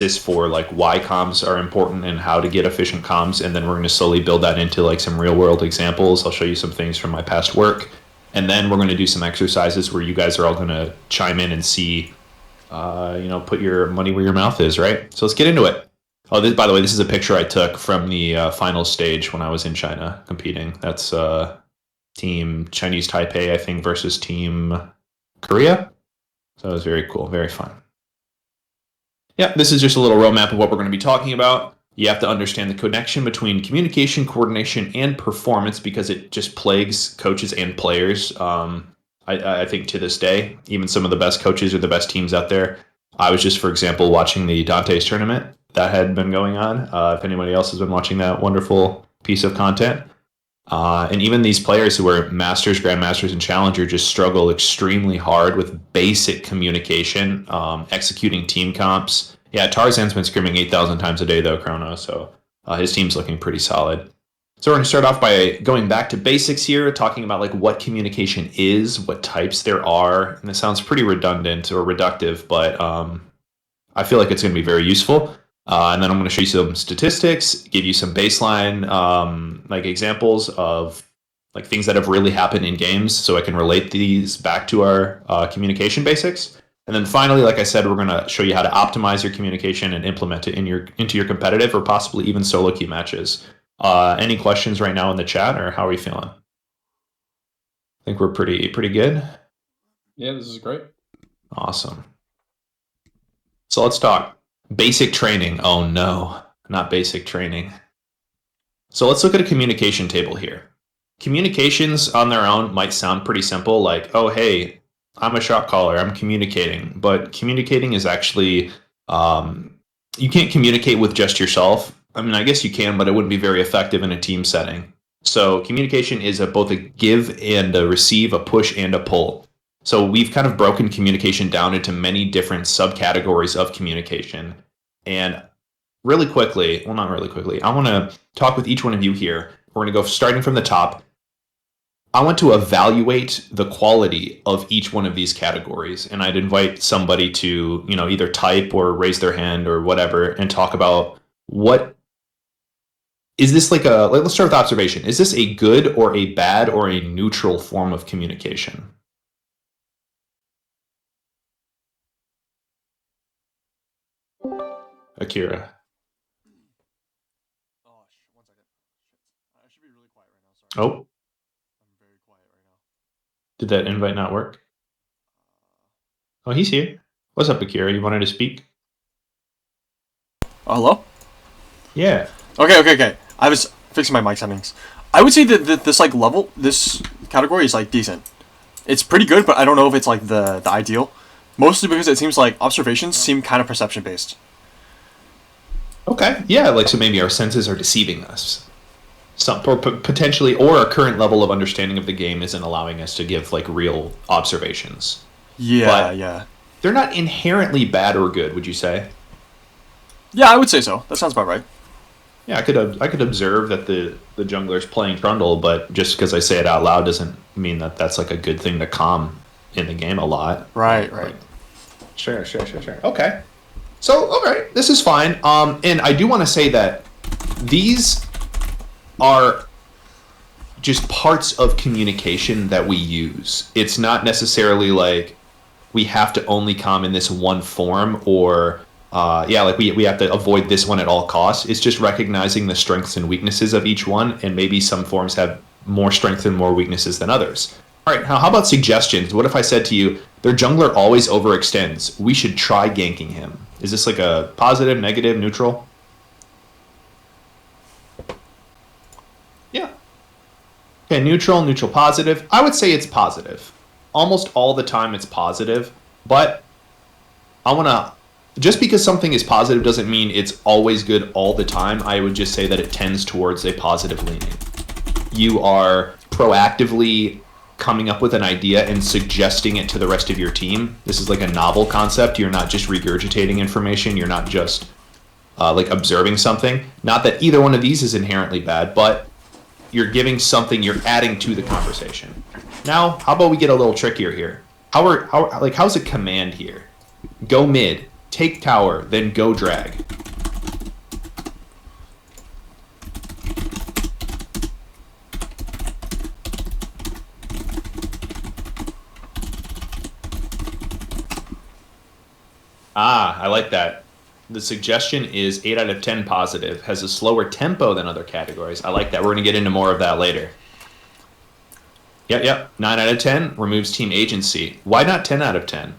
this for like why comms are important and how to get efficient comms, and then we're going to slowly build that into like some real world examples. I'll show you some things from my past work, and then we're going to do some exercises where you guys are all going to chime in and see, put your money where your mouth is, right? So let's get into it. Oh, by the way, this is a picture I took from the final stage when I was in China competing. That's Team Chinese Taipei, I think, versus Team Korea. So it was very cool, very fun. Yeah, this is just a little roadmap of what we're going to be talking about. You have to understand the connection between communication, coordination, and performance because it just plagues coaches and players. I think to this day, even some of the best coaches or the best teams out there. I was just, for example, watching the Dante's tournament that had been going on. If anybody else has been watching that wonderful piece of content. And even these players who are masters, grandmasters, and challenger just struggle extremely hard with basic communication, executing team comps. Yeah, Tarzan's been screaming 8,000 times a day, though, Chrono, so his team's looking pretty solid. So we're going to start off by going back to basics here, talking about like what communication is, what types there are. And it sounds pretty redundant or reductive, but I feel like it's going to be very useful. And then I'm going to show you some statistics, give you some baseline like examples of like things that have really happened in games, so I can relate these back to our communication basics. And then finally, like I said, we're going to show you how to optimize your communication and implement it into your competitive or possibly even solo queue matches. Any questions right now in the chat, or how are we feeling? I think we're pretty good. Yeah, this is great. Awesome. So let's talk. Basic training. Oh no, not basic training. So let's look at a communication table here. Communications on their own might sound pretty simple, like, oh, hey, I'm a shot caller, I'm communicating. But communicating is actually, you can't communicate with just yourself. I mean, I guess you can, but it wouldn't be very effective in a team setting. So communication is both a give and a receive, a push and a pull. So we've kind of broken communication down into many different subcategories of communication. And really quickly, well, not really quickly, I want to talk with each one of you here. We're going to go starting from the top. I want to evaluate the quality of each one of these categories. And I'd invite somebody to, either type or raise their hand or whatever and talk about what is this let's start with observation. Is this a good or a bad or a neutral form of communication? Akira. Oh, 1 second. I should be really quiet right now. Sorry. Oh. I'm very quiet right now. Did that invite not work? Oh, he's here. What's up, Akira? You wanted to speak? Hello? Yeah. Okay. I was fixing my mic settings. I would say that this category is like decent. It's pretty good, but I don't know if it's like the ideal. Mostly because it seems like observations seem kind of perception based. Okay. Yeah, so maybe our senses are deceiving us. Potentially, or our current level of understanding of the game isn't allowing us to give like real observations. Yeah. They're not inherently bad or good, would you say? Yeah, I would say so. That sounds about right. Yeah, I could observe that the jungler's playing Trundle, but just because I say it out loud doesn't mean that that's like a good thing to calm in the game a lot. Right. Sure. Okay. So, all right, this is fine. And I do want to say that these are just parts of communication that we use. It's not necessarily like we have to only calm in this one form or we have to avoid this one at all costs. It's just recognizing the strengths and weaknesses of each one, and maybe some forms have more strengths and more weaknesses than others. All right, how about suggestions? What if I said to you, their jungler always overextends. We should try ganking him. Is this like a positive, negative, neutral? Yeah. Okay, neutral, positive. I would say it's positive. Almost all the time it's positive, but just because something is positive doesn't mean it's always good all the time. I would just say that it tends towards a positive leaning. You are proactively coming up with an idea and suggesting it to the rest of your team. This is like a novel concept. You're not just regurgitating information. You're not just observing something. Not that either one of these is inherently bad, but you're giving something, you're adding to the conversation. Now, how about we get a little trickier here? How's a command here? Go mid. take tower, then go drag. I like that. The suggestion is 8 out of 10 positive, has a slower tempo than other categories. I like that. We're going to get into more of that later. Yep. 9 out of 10 removes team agency. Why not 10 out of 10?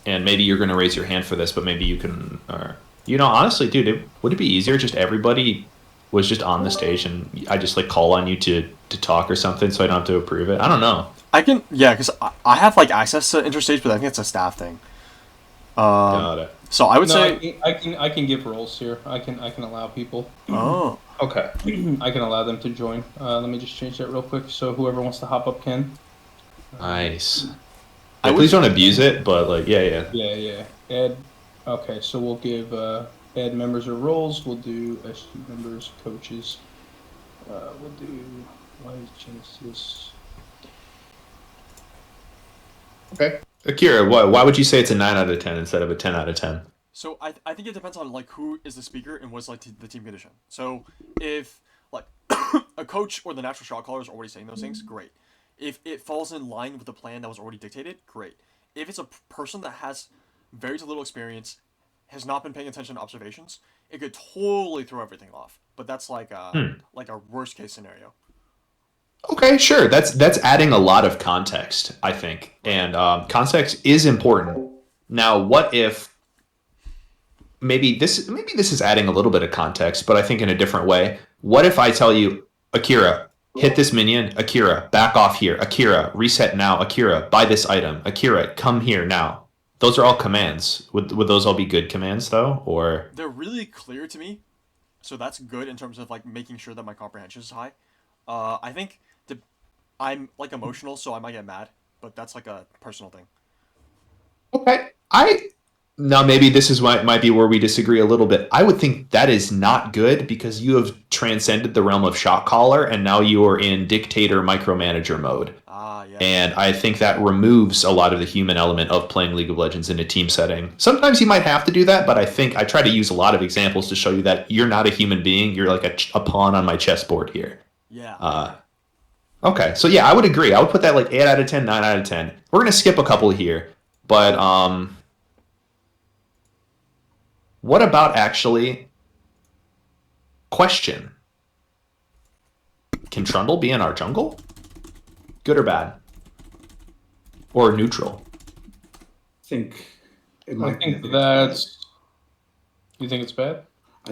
And maybe you're going to raise your hand for this, but maybe you can, or, honestly, dude, would it be easier just everybody was just on the stage and I just like call on you to talk or something so I don't have to approve it? I don't know. I can, yeah, because I have like access to interstage, but I think it's a staff thing. Got it. So I would say I can give roles here. I can allow people. Oh. Okay. I can allow them to join. Let me just change that real quick. So whoever wants to hop up can. Nice. Please don't abuse it, but like, yeah. Yeah. Add. Okay, so we'll give add members or roles. We'll do SG members, coaches. We'll do. Why is Genesis? Okay. Akira, why would you say it's a 9 out of 10 instead of a 10 out of 10? So I think it depends on like who is the speaker and what's like the team condition. So if like a coach or the natural shot caller is already saying those things, great. If it falls in line with the plan that was already dictated, great. If it's a person that has very little experience, has not been paying attention to observations, it could totally throw everything off. But that's like a worst case scenario. Okay, sure. That's adding a lot of context, I think, and context is important. Now, what if maybe this is adding a little bit of context, but I think in a different way. What if I tell you, Akira, hit this minion, Akira, back off here, Akira, reset now, Akira, buy this item, Akira, come here now. Those are all commands. Would those all be good commands though, or they're really clear to me, so that's good in terms of like making sure that my comprehension is high. I think I'm like emotional, so I might get mad, but that's like a personal thing. Okay. Now maybe this is might be where we disagree a little bit. I would think that is not good because you have transcended the realm of shot caller and now you are in dictator micromanager mode. Yeah. And I think that removes a lot of the human element of playing League of Legends in a team setting. Sometimes you might have to do that, but I think I try to use a lot of examples to show you that you're not a human being. You're like a pawn on my chessboard here. Yeah. Okay, so yeah, I would agree. I would put that like 8 out of 10, 9 out of 10. We're going to skip a couple here, but what about actually question? Can Trundle be in our jungle? Good or bad? Or neutral? I think that's... You think it's bad?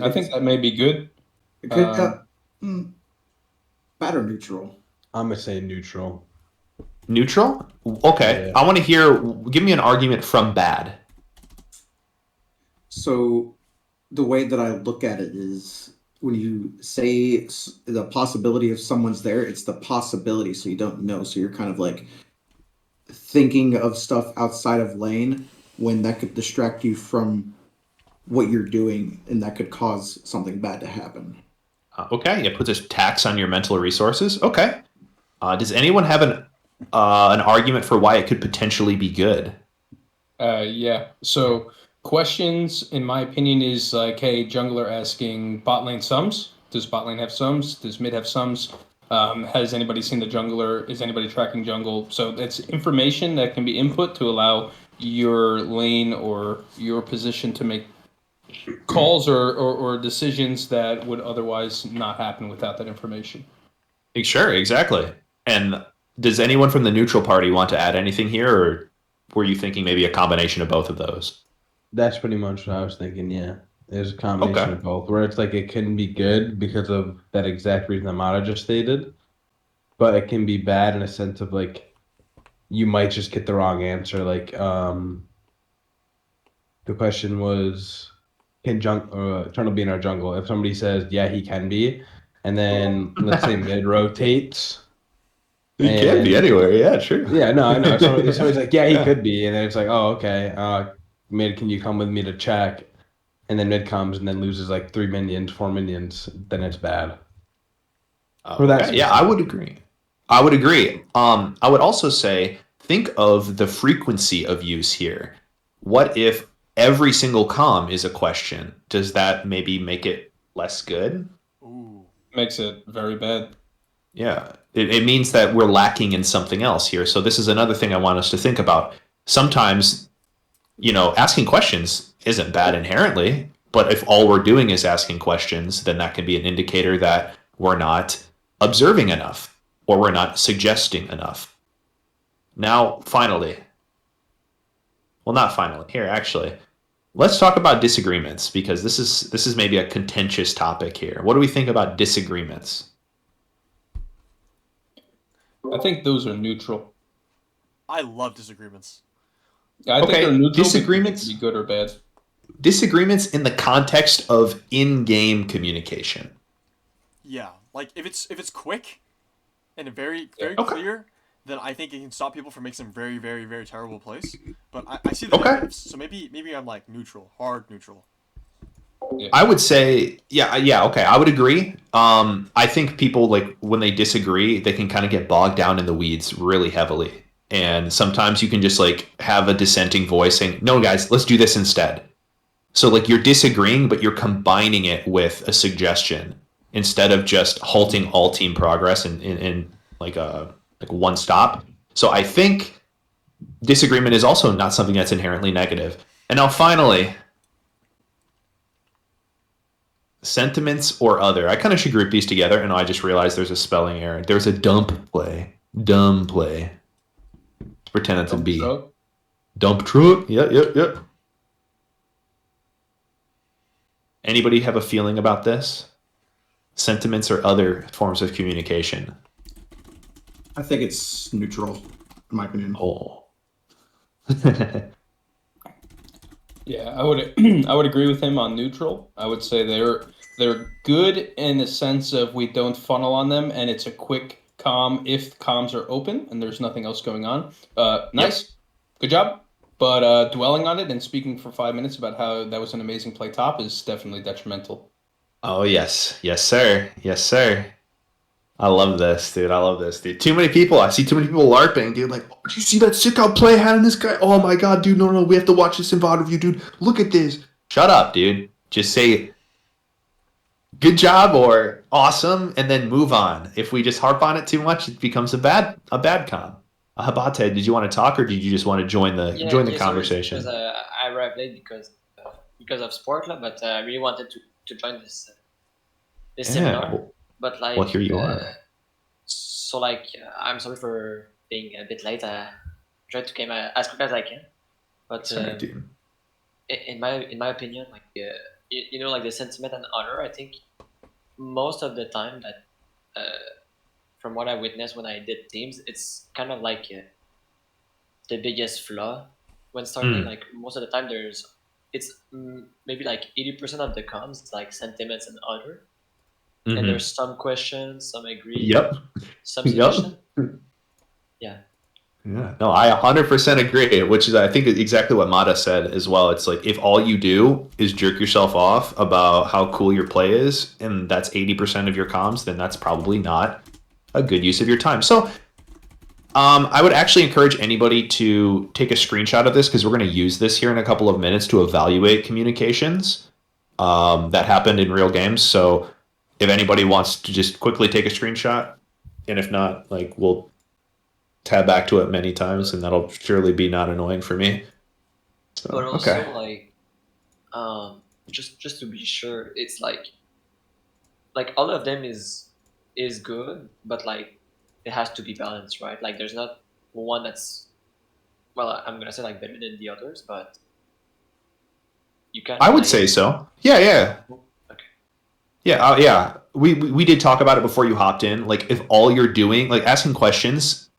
I think that may be good. It could bad or neutral? I'm gonna say neutral. Neutral? Okay. Yeah. I want to hear. Give me an argument from bad. So the way that I look at it is when you say the possibility of someone's there, it's the possibility, so you don't know. So you're kind of like thinking of stuff outside of lane when that could distract you from what you're doing, and that could cause something bad to happen. Okay. It puts a tax on your mental resources. Okay. Does anyone have an argument for why it could potentially be good? Yeah. So questions, in my opinion, is like, hey, jungler asking bot lane sums. Does bot lane have sums? Does mid have sums? Has anybody seen the jungler? Is anybody tracking jungle? So it's information that can be input to allow your lane or your position to make calls or decisions that would otherwise not happen without that information. Sure, exactly. And does anyone from the neutral party want to add anything here, or were you thinking maybe a combination of both of those? That's pretty much what I was thinking. Yeah, there's a combination Okay. of both, where it's like it can be good because of that exact reason Amada just stated, but it can be bad in a sense of like you might just get the wrong answer. Like the question was, can Trundle be in our jungle? If somebody says yeah, he can be, and then let's say mid rotates. He can be anywhere. Yeah, sure. Yeah, no, I know. Somebody's like, yeah, he could be, and then it's like, oh, okay. Mid, can you come with me to check? And then mid comes and then loses like 4 minions. Then it's bad. Yeah, I would agree. I would also say think of the frequency of use here. What if every single comm is a question, does that maybe make it less good? Ooh. Makes it very bad. Yeah, it means that we're lacking in something else here. So this is another thing I want us to think about. Sometimes, asking questions isn't bad inherently, but if all we're doing is asking questions, then that can be an indicator that we're not observing enough or we're not suggesting enough. Now, finally, well, not finally, here, actually, let's talk about disagreements, because this is maybe a contentious topic here. What do we think about disagreements? I think those are neutral. I love disagreements. I think Okay, they're neutral. disagreements- But they can be good or bad. Disagreements in the context of in-game communication. Yeah, like if it's quick and very Yeah. Okay. clear, then I think it can stop people from making some very very very terrible plays. But I see the Okay. negatives, so maybe I'm like neutral, hard neutral. I would say, yeah, okay, I would agree. I think people, like, when they disagree, they can kind of get bogged down in the weeds really heavily. And sometimes you can just, like, have a dissenting voice saying, no, guys, let's do this instead. So, like, you're disagreeing, but you're combining it with a suggestion instead of just halting all team progress in like one stop. So I think disagreement is also not something that's inherently negative. And now finally, sentiments or other. I kind of should group these together, and I just realized there's a spelling error. There's a dump play. Dumb play. Let's pretend it's a B. So, Dump truck. Yep. Anybody have a feeling about this? Sentiments or other forms of communication? I think it's neutral, in my opinion. Oh. yeah, I would I would agree with him on neutral. I would say they're good in the sense of we don't funnel on them, and it's a quick comm if comms are open and there's nothing else going on. Nice, good job. But dwelling on it and speaking for 5 minutes about how that was an amazing play top is definitely detrimental. Oh, yes, sir. I love this, dude. Too many people. I see too many people LARPing, dude. Like, oh, did you see that sick out play I had on this guy? Oh my god, dude. No, we have to watch this in VOD review, dude. Look at this. Shut up, dude. Just say good job or awesome, and then move on. If we just harp on it too much, it becomes a bad com. Habate, did you want to talk, or did you just want to join the conversation? Because I arrived late because of sport, but I really wanted to join this seminar. But like, well, here you are. So like, I'm sorry for being a bit late. I tried to come as quick as I can, but Sorry, dude. in my opinion, like like the sentiment and honor, I think most of the time that from what I witnessed when I did teams, it's kind of like the biggest flaw when starting. Like most of the time, it's maybe like 80% of the comms, it's like sentiments and honor. And there's some questions, some agree. Yep. Some suggestion. Yeah. Yeah. No, I 100% agree, which is, I think, exactly what Mata said as well. It's like, if all you do is jerk yourself off about how cool your play is, and that's 80% of your comms, then that's probably not a good use of your time. So I would actually encourage anybody to take a screenshot of this, because we're going to use this here in a couple of minutes to evaluate communications that happened in real games. So if anybody wants to just quickly take a screenshot, and if not, like, we'll tab back to it many times, and that'll surely be not annoying for me. So, But also, okay. like, just to be sure, it's like all of them is good, but like it has to be balanced, right? Like there's not one that's, well, I'm gonna say like better than the others, but you can't. I would like, say so. Yeah. Okay. Yeah. We did talk about it before you hopped in. Like, if all you're doing, like, asking questions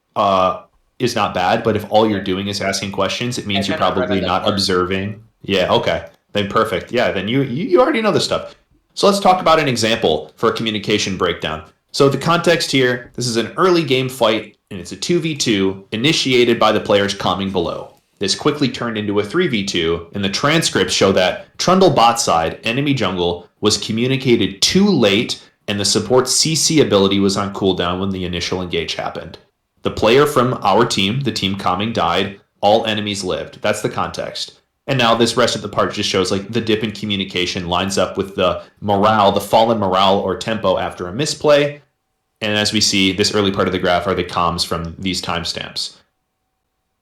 is not bad, but if all you're doing is asking questions, it means I you're kinda probably read that not part. observing. Yeah, okay. Then perfect. Yeah, then you already know this stuff. So let's talk about an example for a communication breakdown. So the context here, this is an early game fight, and it's a 2v2 initiated by the players calming below. This quickly turned into a 3v2, and the transcripts show that Trundle bot side, enemy jungle, was communicated too late, and the support CC ability was on cooldown when the initial engage happened. The player from our team, the team calming, died. All enemies lived. That's the context. And now this rest of the part just shows like the dip in communication lines up with the morale, the fallen morale or tempo after a misplay. And as we see, this early part of the graph are the comms from these timestamps.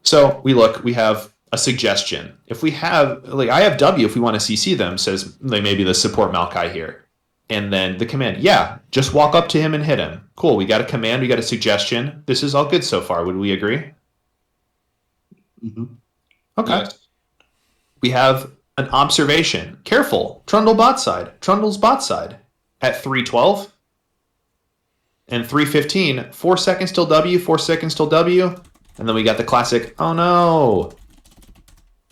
So we have a suggestion. If we have, like, I have W if we want to CC them, says like maybe the support Maokai here. And then the command, yeah, just walk up to him and hit him. Cool, we got a command, we got a suggestion. This is all good so far. Would we agree? Mhm. Okay. Yes. We have an observation. Careful, Trundle bot side. Trundle's bot side at 3:12 and 3:15. 4 seconds till W, 4 seconds till W. And then we got the classic, oh no.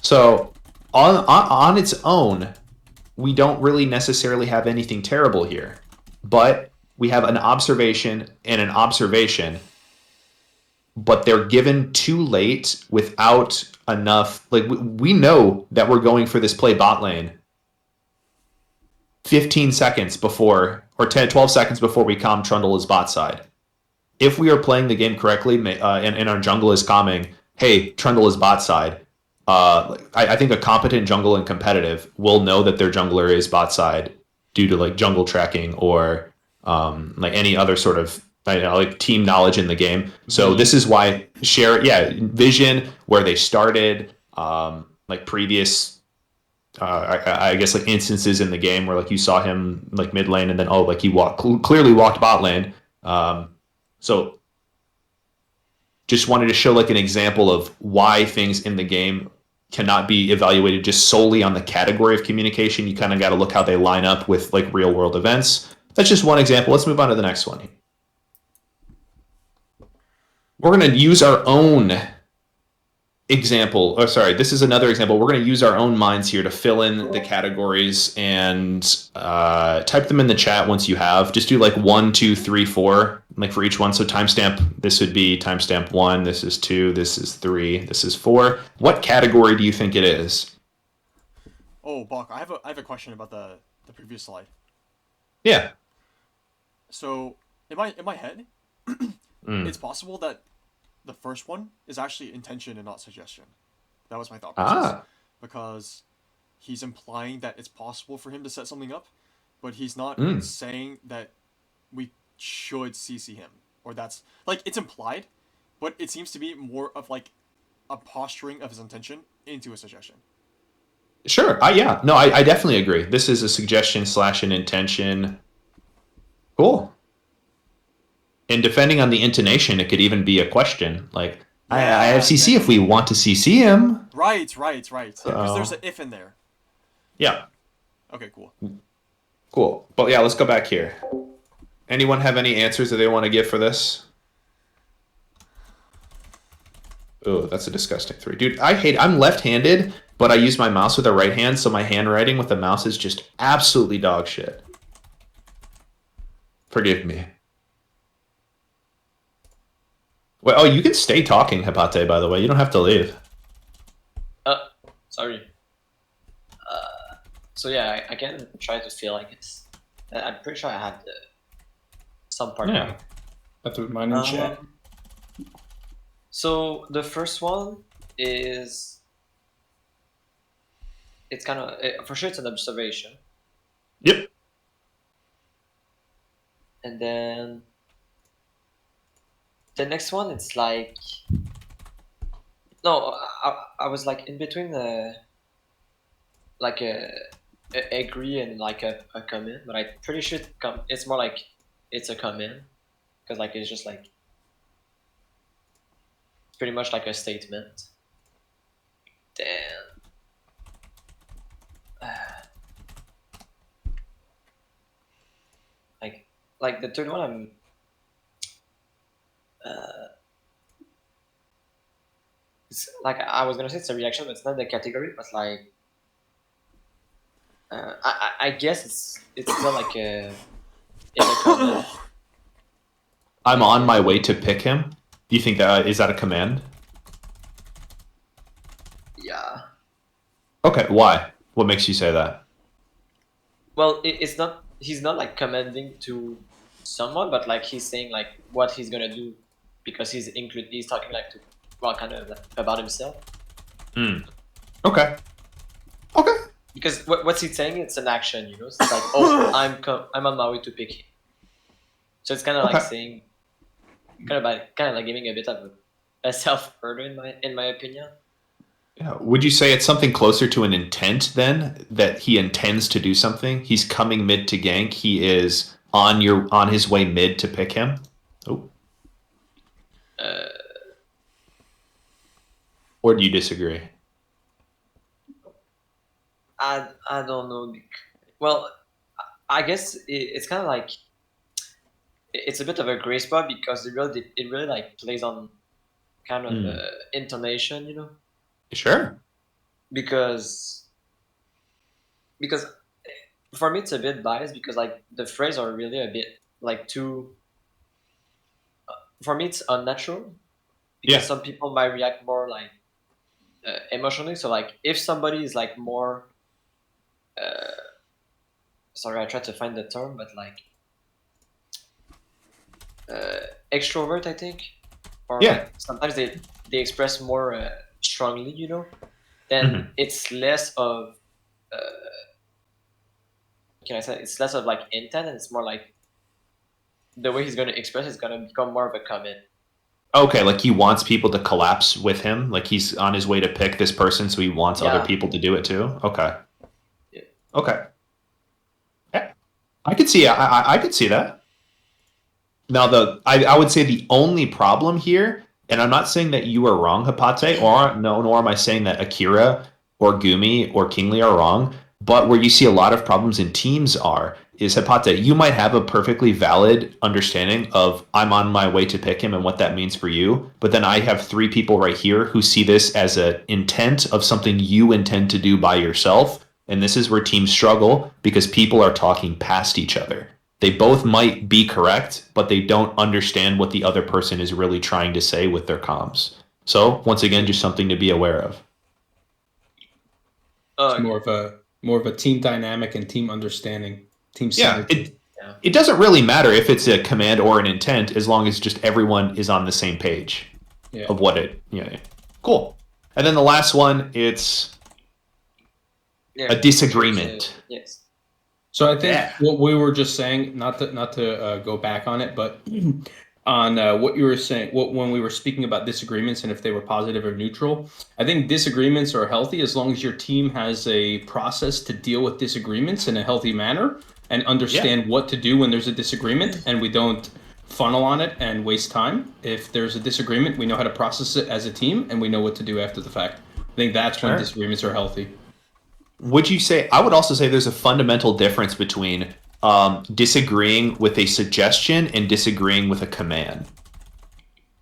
So on its own, we don't really necessarily have anything terrible here. But we have an observation and an observation, but they're given too late without enough. Like, we know that we're going for this play bot lane 15 seconds before, or 10, 12 seconds before we calm Trundle his bot side. If we are playing the game correctly, and our jungle is calming, hey, Trundle is bot side, I think a competent jungle and competitive will know that their jungler is bot side due to like jungle tracking or like any other sort of like team knowledge in the game. So this is why vision where they started, like previous I guess like instances in the game where like you saw him like mid lane and then like he clearly walked bot lane. So just wanted to show like an example of why things in the game cannot be evaluated just solely on the category of communication. You kind of got to look how they line up with like real world events. That's just one example. Let's move on to the next one. We're going to use our own example. Oh, sorry. This is another example. We're going to use our own minds here to fill in the categories and type them in the chat once you have. Just do like 1, 2, 3, 4, like for each one. So timestamp, this would be timestamp 1, this is 2, this is 3, this is 4. What category do you think it is? Oh, Bach, I have a question about the previous slide. Yeah. So in my head, it's possible that the first one is actually intention and not suggestion. That was my thought process. Because he's implying that it's possible for him to set something up, but he's not saying that we should CC him. Or that's, like, it's implied, but it seems to be more of, like, a posturing of his intention into a suggestion. Sure. Yeah. No, I definitely agree. This is a suggestion / an intention. Cool. And depending on the intonation, it could even be a question. Like, I have CC if we want to CC him. Right. Because there's an if in there. Yeah. Okay, cool. Cool. But yeah, let's go back here. Anyone have any answers that they want to give for this? Oh, that's a disgusting 3. Dude, I'm left-handed, but I use my mouse with the right hand, so my handwriting with the mouse is just absolutely dog shit. Forgive me. Well, you can stay talking, Hepate, by the way. You don't have to leave. Sorry. So yeah, I can try to feel like it's. I'm pretty sure I have some part. Yeah. I threw mine in chat. So the first one is. It's kind of for sure it's an observation. Yep. And then. The next one, it's like. No, I was like in between like a agree and like a comment, but I'm pretty sure it's more like it's a comment because like it's just like it's pretty much like a statement. Damn. Like the third one, I'm. It's like I was gonna say it's a reaction, but it's not the category. But like, I guess it's not like it's a comment. I'm on my way to pick him. Do you think that is that a command? Yeah. Okay, why? What makes you say that? Well, it's not. He's not like commanding to someone, but like he's saying like what he's gonna do because he's talking like to kind of about himself. Okay. because what's he saying? It's an action, you know. It's like, oh, I'm on my way to pick him. So it's kind of like Okay. saying, kind of like giving a bit of a self murder in my opinion. Yeah. Would you say it's something closer to an intent then, that he intends to do something? He's coming mid to gank. He is on his way mid to pick him. Oh. Or do you disagree? I don't know. Well, I guess it's kind of like it's a bit of a gray spot because it really like plays on kind of intonation, you know, Sure. because for me it's a bit biased because like the phrase are really a bit like too. For me, it's unnatural because Yeah. some people might react more like emotionally. So like if somebody is like more sorry, I tried to find the term, but like extrovert, I think, or Yeah. like sometimes they express more strongly, you know, then Mhm. it's less of can I say it's less of like intent and it's more like the way he's going to express is going to become more of a comment. Okay, like he wants people to collapse with him. Like he's on his way to pick this person, so he wants other Yeah. people to do it too. Okay. Yeah. Okay. Yeah. I could see. I could see that. Now, I would say the only problem here, and I'm not saying that you are wrong, Hapate, or no, nor am I saying that Akira or Gumi or Kingly are wrong. But where you see a lot of problems in teams is Hapate. You might have a perfectly valid understanding of I'm on my way to pick him and what that means for you. But then I have three people right here who see this as an intent of something you intend to do by yourself. And this is where teams struggle because people are talking past each other. They both might be correct, but they don't understand what the other person is really trying to say with their comms. So once again, just something to be aware of. It's more of a team dynamic and team understanding, team Yeah, synergy. it doesn't really matter if it's a command or an intent as long as just everyone is on the same page Yeah. of what it. Yeah, cool. And then the last one, it's Yeah. a disagreement. Yes. So I think Yeah. what we were just saying, not to go back on it, but on what you were saying, when we were speaking about disagreements and if they were positive or neutral, I think disagreements are healthy as long as your team has a process to deal with disagreements in a healthy manner and understand what to do when there's a disagreement, and we don't funnel on it and waste time. If there's a disagreement, we know how to process it as a team and we know what to do after the fact. I think that's when Sure. disagreements are healthy. Would you say? I would also say there's a fundamental difference between disagreeing with a suggestion and disagreeing with a command.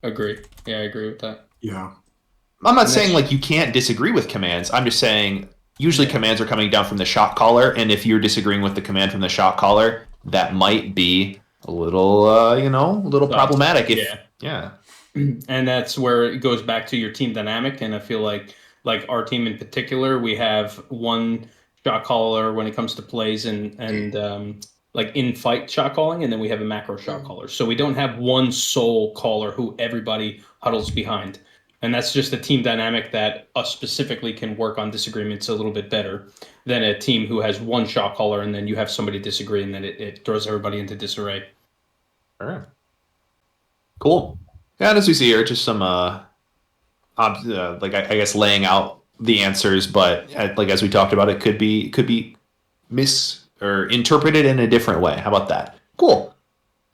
Agree. Yeah, I agree with that. Yeah. I'm not And saying that's- like you can't disagree with commands. I'm just saying usually commands are coming down from the shot caller, and if you're disagreeing with the command from the shot caller, that might be a little, a little Sucks. problematic. Yeah. Yeah. And that's where it goes back to your team dynamic. And I feel like our team in particular, we have one shot caller when it comes to plays and like in fight shot calling, and then we have a macro shot caller. So we don't have one sole caller who everybody huddles behind. And that's just a team dynamic that us specifically can work on disagreements a little bit better than a team who has one shot caller and then you have somebody disagree and then it throws everybody into disarray. All right. Cool. Yeah, and as we see here, just some like I guess laying out the answers, but like as we talked about, it could be or interpreted in a different way. How about that? Cool.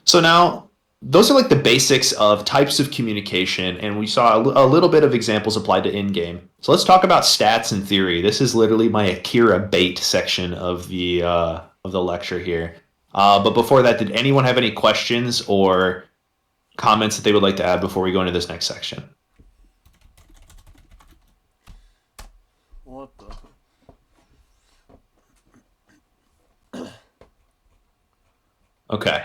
So now those are like the basics of types of communication, and we saw a little bit of examples applied to in-game. So let's talk about stats and theory. This is literally my Akira bait section of the lecture here. But before that, did anyone have any questions or comments that they would like to add before we go into this next section? What the? Okay,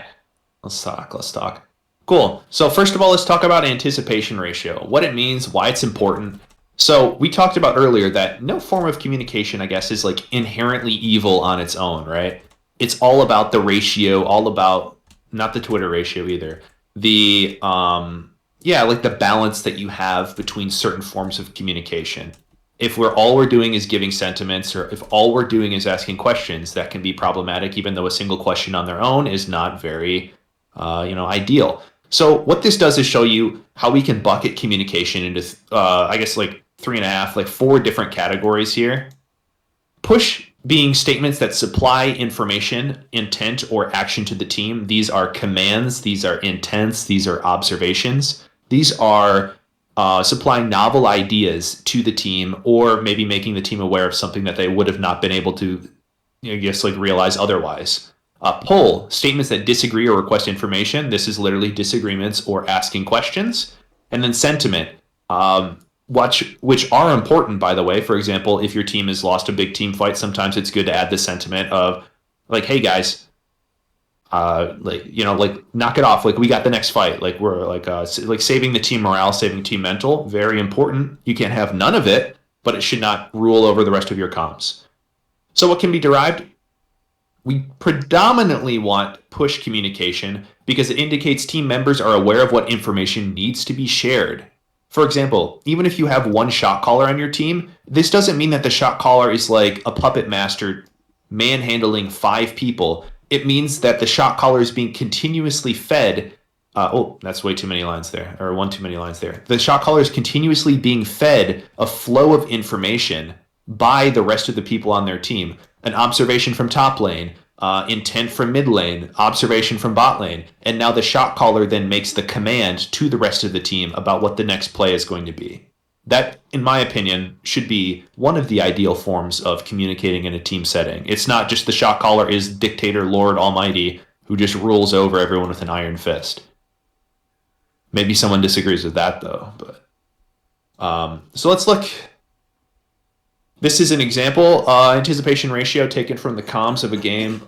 let's talk. Cool. So first of all, let's talk about anticipation ratio, what it means, why it's important. So we talked about earlier that no form of communication, I guess, is like inherently evil on its own, right? It's all about the ratio, all about not the Twitter ratio either. Like the balance that you have between certain forms of communication. If all we're doing is giving sentiments, or if all we're doing is asking questions, that can be problematic, even though a single question on their own is not very, ideal. So what this does is show you how we can bucket communication into, I guess, like 3.5, like 4 different categories here. Push being statements that supply information, intent, or action to the team. These are commands, these are intents, these are observations. These are supplying novel ideas to the team, or maybe making the team aware of something that they would have not been able to, realize otherwise. Pull, statements that disagree or request information. This is literally disagreements or asking questions. And then sentiment, which are important, by the way. For example, if your team has lost a big team fight, sometimes it's good to add the sentiment of, like, hey guys, knock it off. Like, we got the next fight. Like, we're like saving the team morale, saving team mental. Very important. You can't have none of it, but it should not rule over the rest of your comms. So what can be derived? We predominantly want push communication because it indicates team members are aware of what information needs to be shared. For example, even if you have one shot caller on your team, this doesn't mean that the shot caller is like a puppet master manhandling 5 people. It means that the shot caller is being continuously fed. That's way too many lines there, or one too many lines there. The shot caller is continuously being fed a flow of information by the rest of the people on their team. An observation from top lane, intent from mid lane, observation from bot lane, and now the shot caller then makes the command to the rest of the team about what the next play is going to be. That, in my opinion, should be one of the ideal forms of communicating in a team setting. It's not just the shot caller is dictator Lord Almighty who just rules over everyone with an iron fist. Maybe someone disagrees with that, though. But so let's look. This is an example, anticipation ratio taken from the comms of a game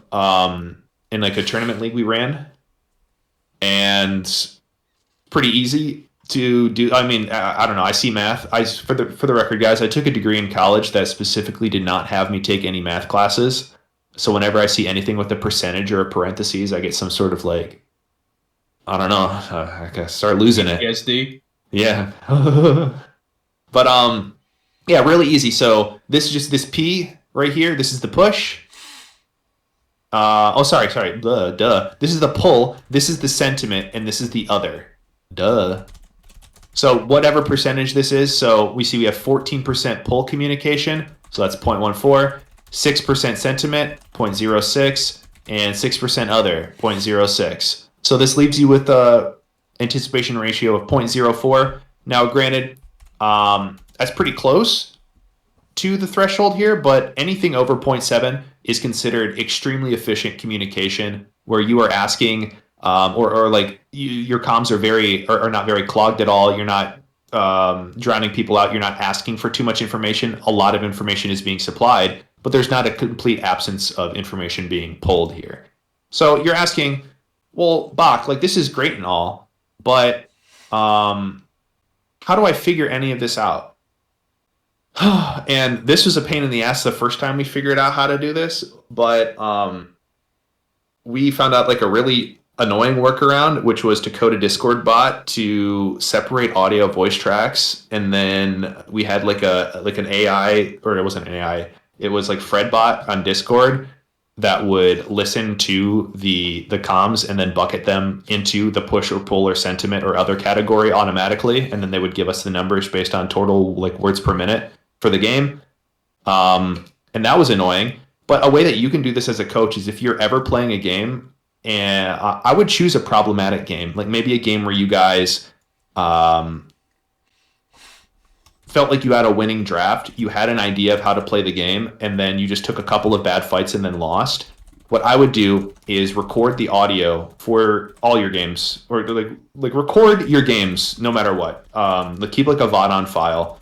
in like a tournament league we ran. And pretty easy to do. I mean, I don't know. I see math. For the record, guys, I took a degree in college that specifically did not have me take any math classes. So whenever I see anything with a percentage or a parentheses, I get some sort of like, I don't know. I start losing it. PTSD. Yeah. But yeah, really easy. So this is just this P right here. This is the push. Sorry. Duh. This is the pull. This is the sentiment, and this is the other. Duh. So whatever percentage this is. So we see we have 14% pull communication. So that's 0.14. 6% sentiment, 0.06, and 6% other, 0.06. So this leaves you with a anticipation ratio of 0.04. Now, granted, that's pretty close to the threshold here, but anything over 0.7 is considered extremely efficient communication, where you are asking, or like your comms are not very clogged at all. You're not drowning people out. You're not asking for too much information. A lot of information is being supplied, but there's not a complete absence of information being pulled here. So you're asking, well, Bach, like, this is great and all, but how do I figure any of this out? And this was a pain in the ass the first time we figured out how to do this, but we found out like a really annoying workaround, which was to code a Discord bot to separate audio voice tracks, and then we had like an AI, or it wasn't an AI, it was like Fredbot on Discord that would listen to the comms and then bucket them into the push or pull or sentiment or other category automatically, and then they would give us the numbers based on total like words per minute for the game. And that was annoying. But a way that you can do this as a coach is if you're ever playing a game, and I would choose a problematic game, like maybe a game where you guys felt like you had a winning draft, you had an idea of how to play the game, and then you just took a couple of bad fights and then lost. What I would do is record the audio for all your games, or like record your games no matter what. Keep like a VOD on file.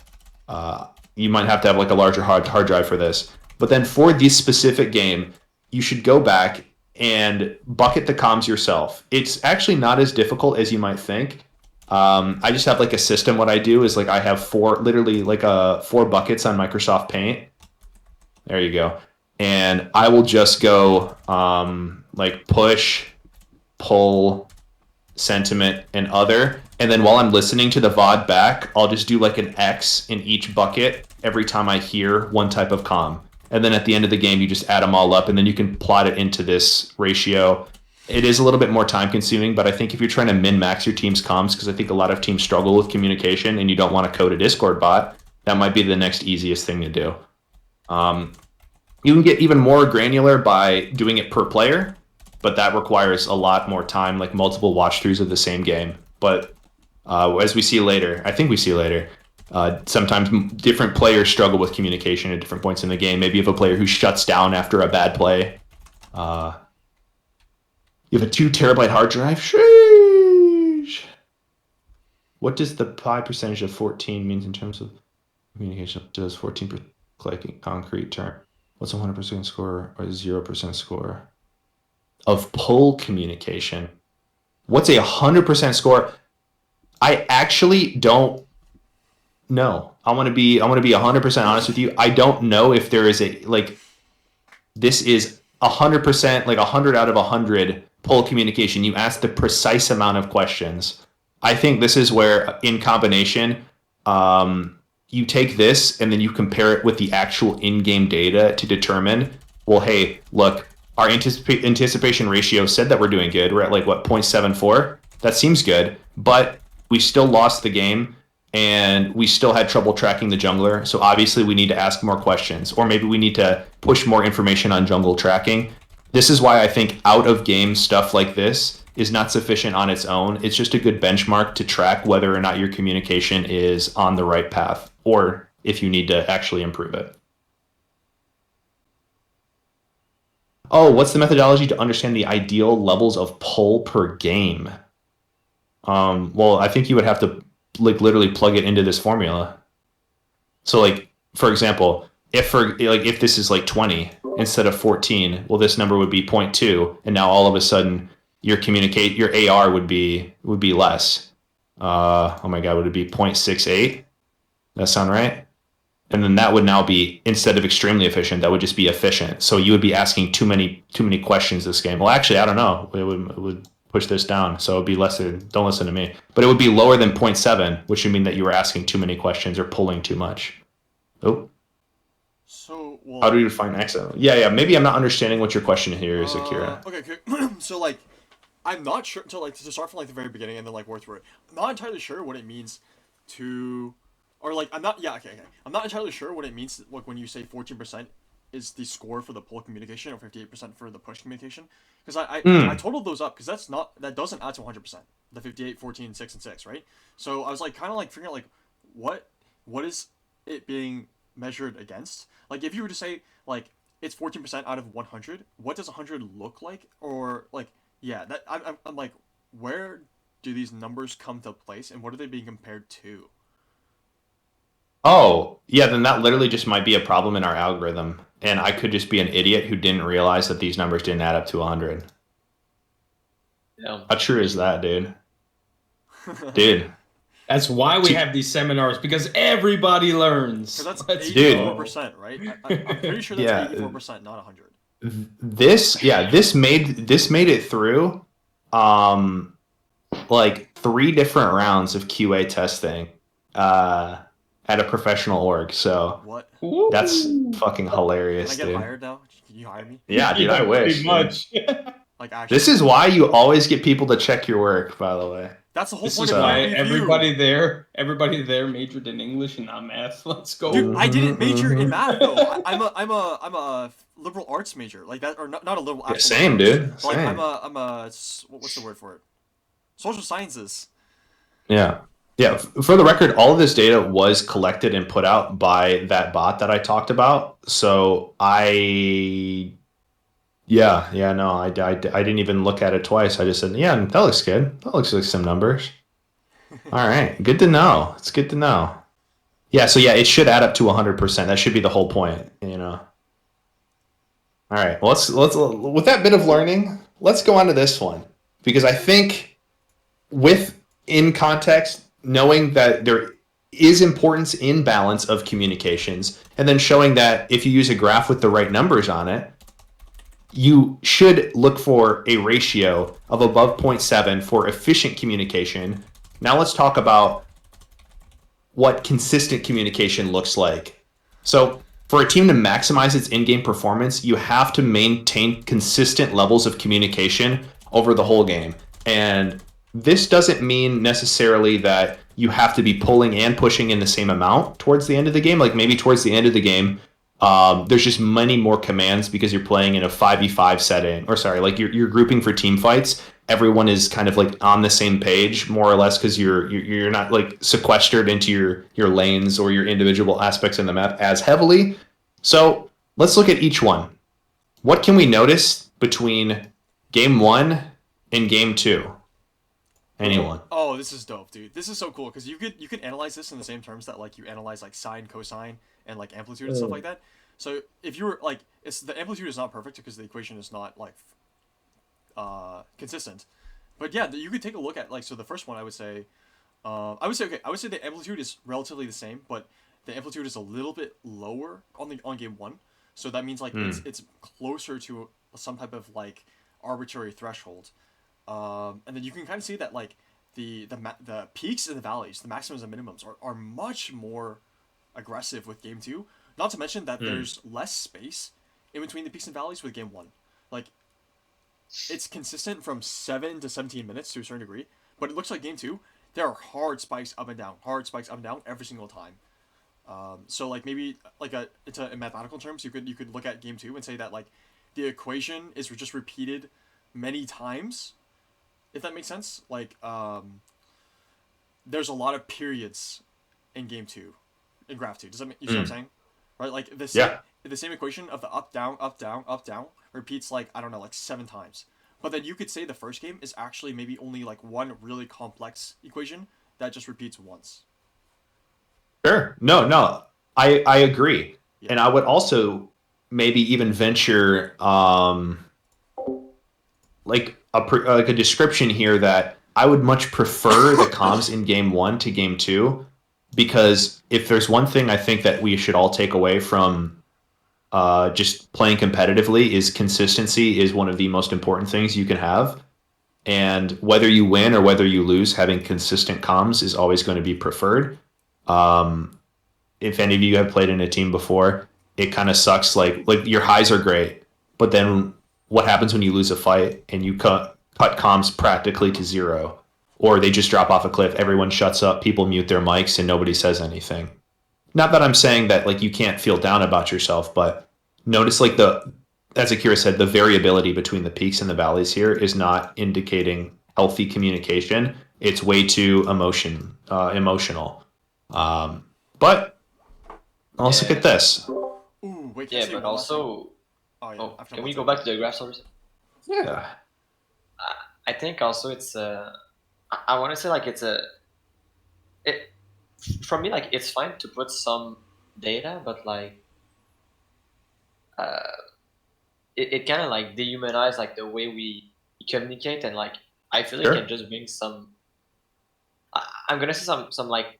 You might have to have like a larger hard drive for this. But then for this specific game, you should go back and bucket the comms yourself. It's actually not as difficult as you might think. I just have like a system. What I do is like I have 4 buckets on Microsoft Paint. There you go. And I will just go like push, pull, sentiment, and other. And then while I'm listening to the VOD back, I'll just do like an X in each bucket every time I hear one type of comm. And then at the end of the game, you just add them all up, and then you can plot it into this ratio. It is a little bit more time consuming, but I think if you're trying to min-max your team's comms, because I think a lot of teams struggle with communication and you don't want to code a Discord bot, that might be the next easiest thing to do. You can get even more granular by doing it per player, but that requires a lot more time, like multiple watch throughs of the same game. But as we see later, I think we see later, sometimes different players struggle with communication at different points in the game. Maybe you have a player who shuts down after a bad play. You have a 2 terabyte hard drive. Sheesh. What does the pi percentage of 14 means in terms of communication? Does 14% like in concrete term? What's a 100% score or 0% score of pull communication? What's a 100% score? I actually don't know. I want to be 100% honest with you. I don't know if there is a like. This is 100%, like 100 out of 100 pull communication. You ask the precise amount of questions. I think this is where, in combination, you take this and then you compare it with the actual in-game data to determine, well, hey, look, our anticipation ratio said that we're doing good. We're at like, what, 0.74? That seems good, but we still lost the game and we still had trouble tracking the jungler. So obviously we need to ask more questions, or maybe we need to push more information on jungle tracking. This is why I think out-of-game stuff like this is not sufficient on its own. It's just a good benchmark to track whether or not your communication is on the right path, or if you need to actually improve it. Oh, what's the methodology to understand the ideal levels of pull per game? Well, I think you would have to like literally plug it into this formula. So like, for example, if this is like 20 instead of 14, well, this number would be 0.2, and now all of a sudden your AR would be less. Oh my god, would it be 0.68? That sound right? And then that would now be, instead of extremely efficient, that would just be efficient. So you would be asking too many questions this game. Well, actually, I don't know. It would push this down, so it would be less than. Don't listen to me. But it would be lower than 0.7, which would mean that you were asking too many questions or pulling too much. Oh. So, well, how do you define excellent? Yeah. Maybe I'm not understanding what your question here is, Akira. Okay. So, like, I'm not sure. So, like, to start from like the very beginning and then like work through it. I'm not entirely sure what it means to, or like I'm not. Yeah. Okay. I'm not entirely sure what it means. Like when you say 14% is the score for the pull communication or 58% for the push communication. Because I totaled those up because that doesn't add to 100%. The 58, 14, 6, and 6, right? So I was like kind of like figuring out like what is it being measured against? Like if you were to say like it's 14% out of 100, what does 100 look like? Or like that I'm like, where do these numbers come to place and what are they being compared to? Oh, yeah, then that literally just might be a problem in our algorithm. And I could just be an idiot who didn't realize that these numbers didn't add up to 100. Yeah. How true is that, dude? Dude. That's why we have these seminars, because everybody learns. Because that's dude. 84%, right? I'm pretty sure that's 84%, not 100. This made it through like 3 different rounds of QA testing at a professional org. So what? That's fucking hilarious, Can I get dude. hired now? Can you hire me? Yeah, dude, I wish. Pretty much. Like actually. This is why you always get people to check your work, by the way. That's the whole This point is of why review. everybody there majored in English and not math. Let's go. Dude, I didn't major in math though. I'm a liberal arts major, like that, or not a liberal. Yeah, same, dude. But, like Same. I'm a what's the word for it? Social sciences. Yeah. Yeah. For the record, all of this data was collected and put out by that bot that I talked about. So I didn't even look at it twice. I just said, yeah, that looks good. That looks like some numbers. All right. Good to know. It's good to know. Yeah. So yeah, it should add up to 100%. That should be the whole point, you know? All right. Well, let's with that bit of learning, let's go on to this one, because I think in context, knowing that there is importance in balance of communications, and then showing that if you use a graph with the right numbers on it, you should look for a ratio of above 0.7 for efficient communication. Now let's talk about what consistent communication looks like. So for a team to maximize its in-game performance, you have to maintain consistent levels of communication over the whole game. And this doesn't mean necessarily that you have to be pulling and pushing in the same amount towards the end of the game. Like maybe towards the end of the game, there's just many more commands because you're playing in a 5v5 setting, or sorry, like you're grouping for team fights. Everyone is kind of like on the same page, more or less, because you're not like sequestered into your lanes or your individual aspects in the map as heavily. So let's look at each one. What can we notice between game 1 and game 2? Anyone? Oh, this is dope, dude. This is so cool because you could analyze this in the same terms that like you analyze like sine, cosine, and like amplitude and stuff like that. So if you were like, it's the amplitude is not perfect because the equation is not like consistent. But yeah, you could take a look at like, so the first one I would say the amplitude is relatively the same, but the amplitude is a little bit lower on game 1. So that means like it's closer to some type of like arbitrary threshold. And then you can kind of see that like the peaks and the valleys, the maximums and minimums are much more aggressive with game 2. Not to mention that there's less space in between the peaks and valleys with game 1. Like it's consistent from 7 to 17 minutes to a certain degree, but it looks like game 2 there are hard spikes up and down every single time. So like maybe like in mathematical terms, you could look at game 2 and say that like the equation is just repeated many times, if that makes sense. Like there's a lot of periods in game 2, in graph 2. Does that make you see what I'm saying? Right, like the same equation of the up down repeats like I don't know like 7 times. But then you could say the first game is actually maybe only like one really complex equation that just repeats once. Sure. No, I agree. Yeah. And I would also maybe even venture like a description here that I would much prefer the comms in game 1 to game 2, because if there's one thing I think that we should all take away from just playing competitively is consistency is one of the most important things you can have. And whether you win or whether you lose, having consistent comms is always going to be preferred. If any of you have played in a team before, it kind of sucks. Like your highs are great, but then what happens when you lose a fight and you cut comms practically to 0, or they just drop off a cliff, everyone shuts up, people mute their mics, and nobody says anything. Not that I'm saying that like you can't feel down about yourself, but notice like as Akira said, the variability between the peaks and the valleys here is not indicating healthy communication. It's way too emotional. But let's look at this. Ooh, wait, yeah, but also, can we go back to the graph source? Yeah. I think also it's I want to say like for me, like it's fine to put some data, but like it kind of like dehumanize like the way we communicate, and like I feel like it can just bring some. I'm gonna say some like.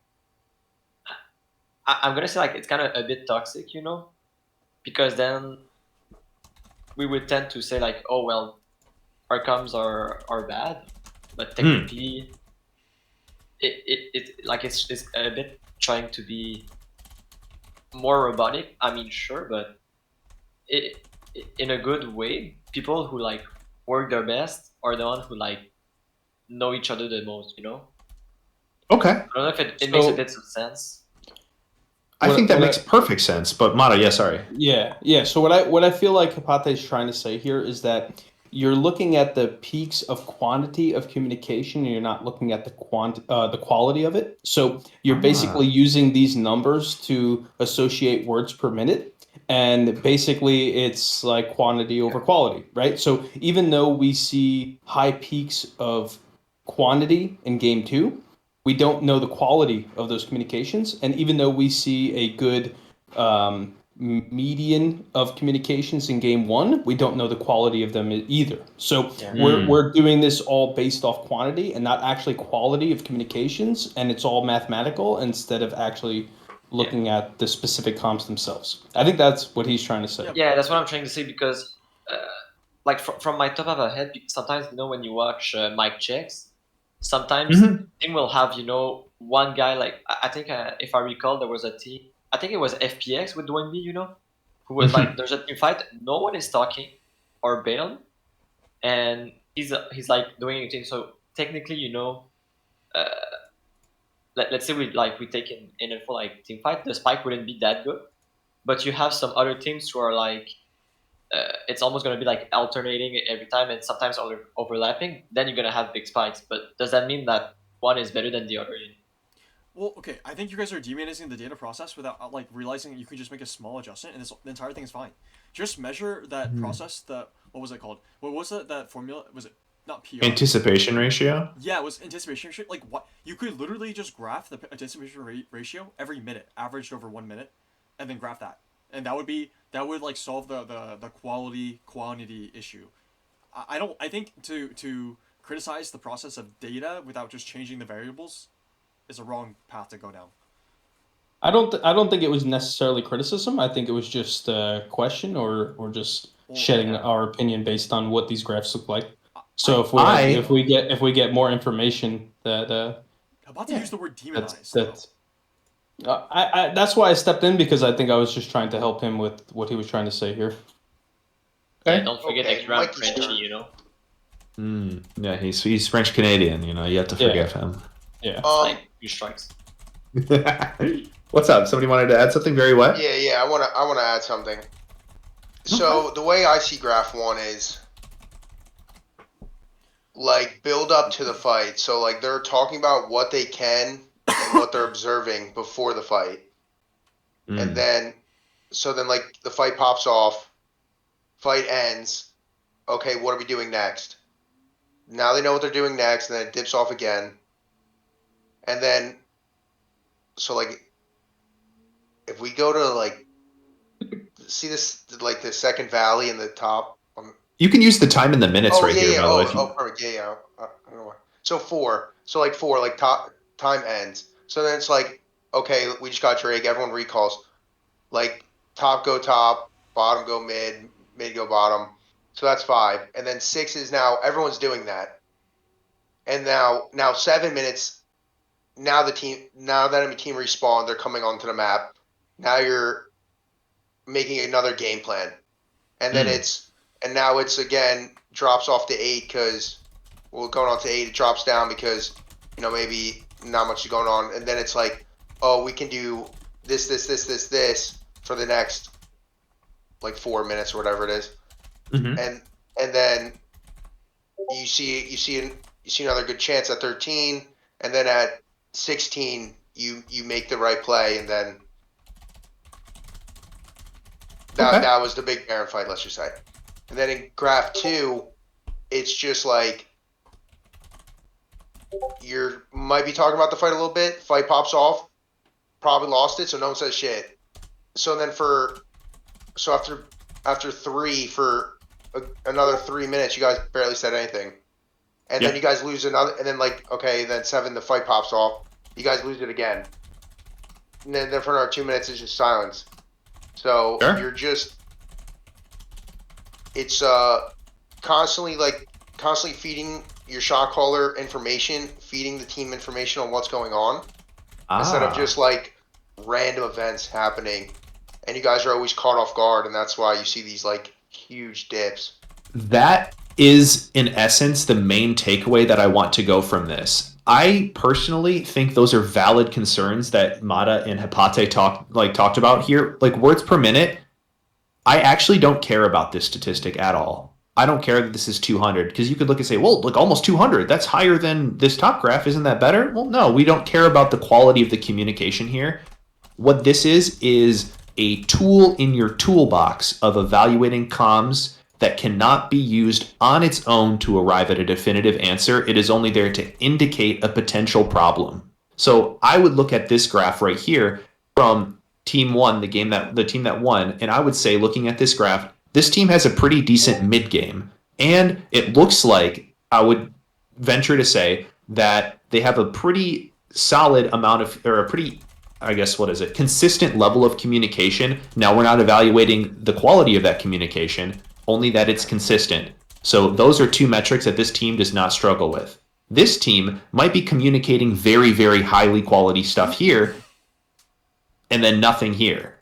I'm gonna say like it's kind of a bit toxic, you know, because then we would tend to say like, oh well, our comms are bad, but technically, it like it's a bit trying to be more robotic. I mean, sure, but it in a good way. People who like work their best are the ones who like know each other the most, you know. Okay. I don't know if it makes a bit of sense. I think that makes perfect sense, but Mata, yeah, sorry. Yeah. So what I feel like Hapate is trying to say here is that you're looking at the peaks of quantity of communication, and you're not looking at the quality of it. So you're basically using these numbers to associate words per minute, and basically it's like quantity over quality, right? So even though we see high peaks of quantity in game 2, we don't know the quality of those communications. And even though we see a good median of communications in game 1, we don't know the quality of them either. So we're doing this all based off quantity and not actually quality of communications. And it's all mathematical instead of actually looking at the specific comms themselves. I think that's what he's trying to say. Yeah, that's what I'm trying to say, because like from my top of my head, sometimes, you know, when you watch mic checks, sometimes team will have, you know, one guy, like I think if I recall, there was a team, I think it was FPX with Dwayne B, who was like, there's a team fight, no one is talking or Bale, and he's like doing anything. So technically, let's say we take in info like team fight, the spike wouldn't be that good, but you have some other teams who are like, it's almost gonna be like alternating every time and sometimes overlapping. Then you're gonna have big spikes. But does that mean that one is better than the other? Well, okay, I think you guys are demonizing the data process without like realizing you can just make a small adjustment and the entire thing is fine. Just measure that process. What was it called? What was it? That formula was it? Not PR. Anticipation ratio. Yeah, it was anticipation ratio. Like what? You could literally just graph the anticipation ratio every minute, averaged over 1 minute, and then graph that, and that would like solve the quantity issue. I think to criticize the process of data without just changing the variables is a wrong path to go down. I don't think it was necessarily criticism. I think it was just a question or just shedding our opinion based on what these graphs look like. So if we get more information that I'm about to use the word demonize. that's why I stepped in, because I think I was just trying to help him with what he was trying to say here. Okay. Yeah, don't forget extra Frenchy, Yeah, he's French Canadian. You have to forgive him. Yeah. Like 2 strikes. What's up? Somebody wanted to add something very wet? Yeah. I wanna add something. So the way I see Graph 1 is like build up to the fight. So like they're talking about what they can and what they're observing before the fight. And then like the fight pops off, fight ends. Okay, what are we doing next? Now they know what they're doing next, and then it dips off again. And then, so like, if we go to like, see this, like the second valley in the top. You can use the time in the minutes here, by the way. Perfect. Yeah. I don't know why. So 4. So like 4, like time ends. So then it's like, okay, we just got Drake. Everyone recalls. Like top go top, bottom go mid, mid go bottom. So that's 5. And then 6 is now everyone's doing that. And now 7 minutes. Now that enemy team respawn, they're coming onto the map. Now you're making another game plan, and then now it's again drops off to 8 because going on to 8 it drops down because maybe not much is going on, and then it's like, oh, we can do this for the next like 4 minutes or whatever it is, and then you see another good chance at 13, and then at 16 you make the right play, and then that was the big Baron fight, let's just say. And then in Graph 2, it's just like you might be talking about the fight a little bit, fight pops off, probably lost it, so no one says shit. So then after 3 for another 3 minutes, you guys barely said anything. And then you guys lose another, and then like, okay, then 7, the fight pops off. You guys lose it again. And then for another 2 minutes, it's just silence. So you're just, it's constantly feeding your shot caller information, feeding the team information on what's going on, instead of just like random events happening. And you guys are always caught off guard, and that's why you see these like huge dips. That is, in essence, the main takeaway that I want to go from this. I personally think those are valid concerns that Mata and Hepate talked about here. Like words per minute, I actually don't care about this statistic at all. I don't care that this is 200, because you could look and say, well, look, almost 200. That's higher than this top graph. Isn't that better? Well, no, we don't care about the quality of the communication here. What this is a tool in your toolbox of evaluating comms that cannot be used on its own to arrive at a definitive answer. It is only there to indicate a potential problem. So I would look at this graph right here from Team 1, the team that won, and I would say, looking at this graph, this team has a pretty decent mid game, and it looks like, I would venture to say, that they have a pretty solid amount of, or a pretty, consistent level of communication. Now, we're not evaluating the quality of that communication, only that it's consistent. So those are 2 metrics that this team does not struggle with. This team might be communicating very, very highly quality stuff here, and then nothing here.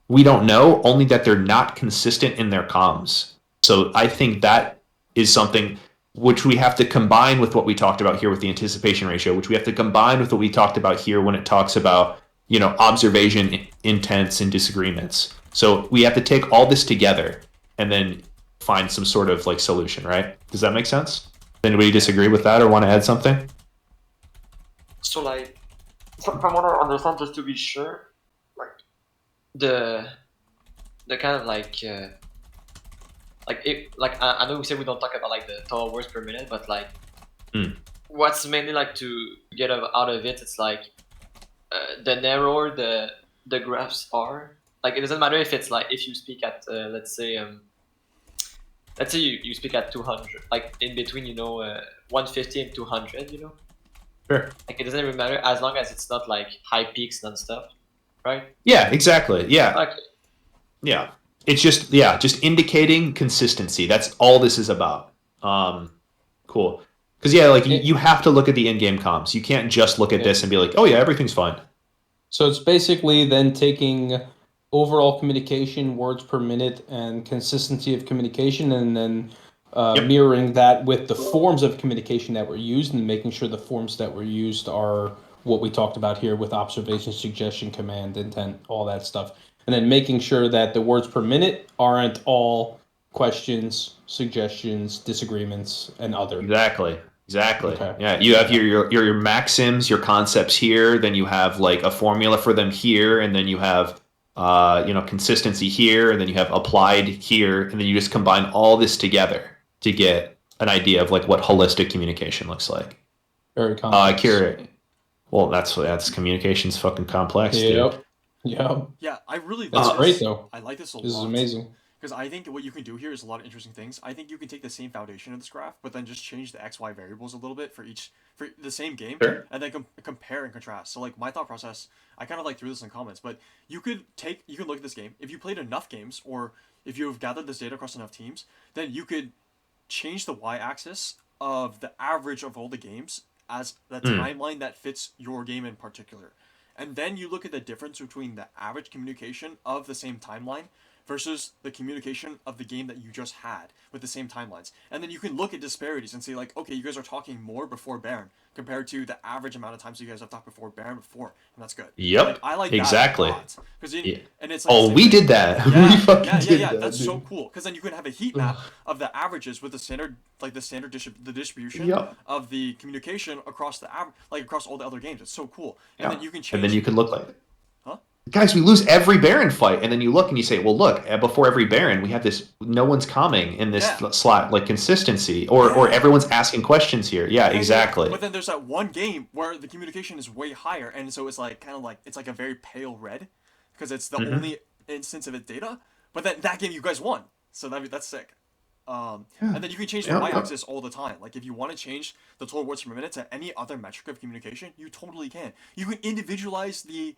We don't know, only that they're not consistent in their comms. So I think that is something which we have to combine with what we talked about here with the anticipation ratio, which we have to combine with what we talked about here when it talks about, observation, intents, and disagreements. So we have to take all this together and then find some sort of like solution, right? Does that make sense? Anybody disagree with that or want to add something? So like, from what I understand, just to be sure, like the kind of I know we said we don't talk about like the total words per minute, but like what's mainly like to get out of it, it's like the narrower the graphs are, like it doesn't matter if it's like if you speak at let's say you speak at 200, like in between 150 and 200, Sure. like it doesn't really matter as long as it's not like high peaks non-stop, right? Yeah, exactly. Yeah. Okay. Yeah. It's just indicating consistency. That's all this is about. Cool. Because you have to look at the in-game comms. You can't just look at this and be like, oh yeah, everything's fine. So it's basically then taking overall communication, words per minute, and consistency of communication, and then mirroring that with the forms of communication that were used, and making sure the forms that were used are what we talked about here with observation, suggestion, command, intent, all that stuff. And then making sure that the words per minute aren't all questions, suggestions, disagreements, and other. Exactly. Okay. Yeah, you have your maxims, your concepts here, then you have like a formula for them here, and then you have consistency here, and then you have applied here, and then you just combine all this together to get an idea of like what holistic communication looks like. Very complex. Kira, well, that's communication's fucking complex, dude. Yep. Yep. Yeah, I really. That's great though. I like this a lot. This is amazing. Because I think what you can do here is a lot of interesting things. I think you can take the same foundation of this graph, but then just change the XY variables a little bit for the same game, Sure. and then compare and contrast. So like my thought process, I kind of like threw this in comments, but you can look at this game. If you played enough games, or if you have gathered this data across enough teams, then you could change the y-axis of the average of all the games as the timeline that fits your game in particular. And then you look at the difference between the average communication of the same timeline versus the communication of the game that you just had with the same timelines. And then you can look at disparities and say like, okay, you guys are talking more before Baron compared to the average amount of times you guys have talked before Baron before, and that's good. Yep. Like, I like exactly. that a lot. Yeah. And it's like Oh, we did that. Yeah, we fucking did yeah. that, That's dude. so cool because then you can have a heat map of the averages with the standard distribution Yep. of the communication across across all the other games. It's so cool. And Yeah. then you can change. And then you can look like it. Huh? Guys, we lose every Baron fight, and then you look and you say, well, look, before every Baron, we have this, no one's calming in this slot, like consistency, or everyone's asking questions here. Yeah, exactly. But then there's that one game where the communication is way higher, and so it's like it's like a very pale red, because it's the only instance of its data. But then that game you guys won, so that's sick. And then you can change the y-axis all the time. Like if you want to change the total words per minute to any other metric of communication, you totally can. You can individualize the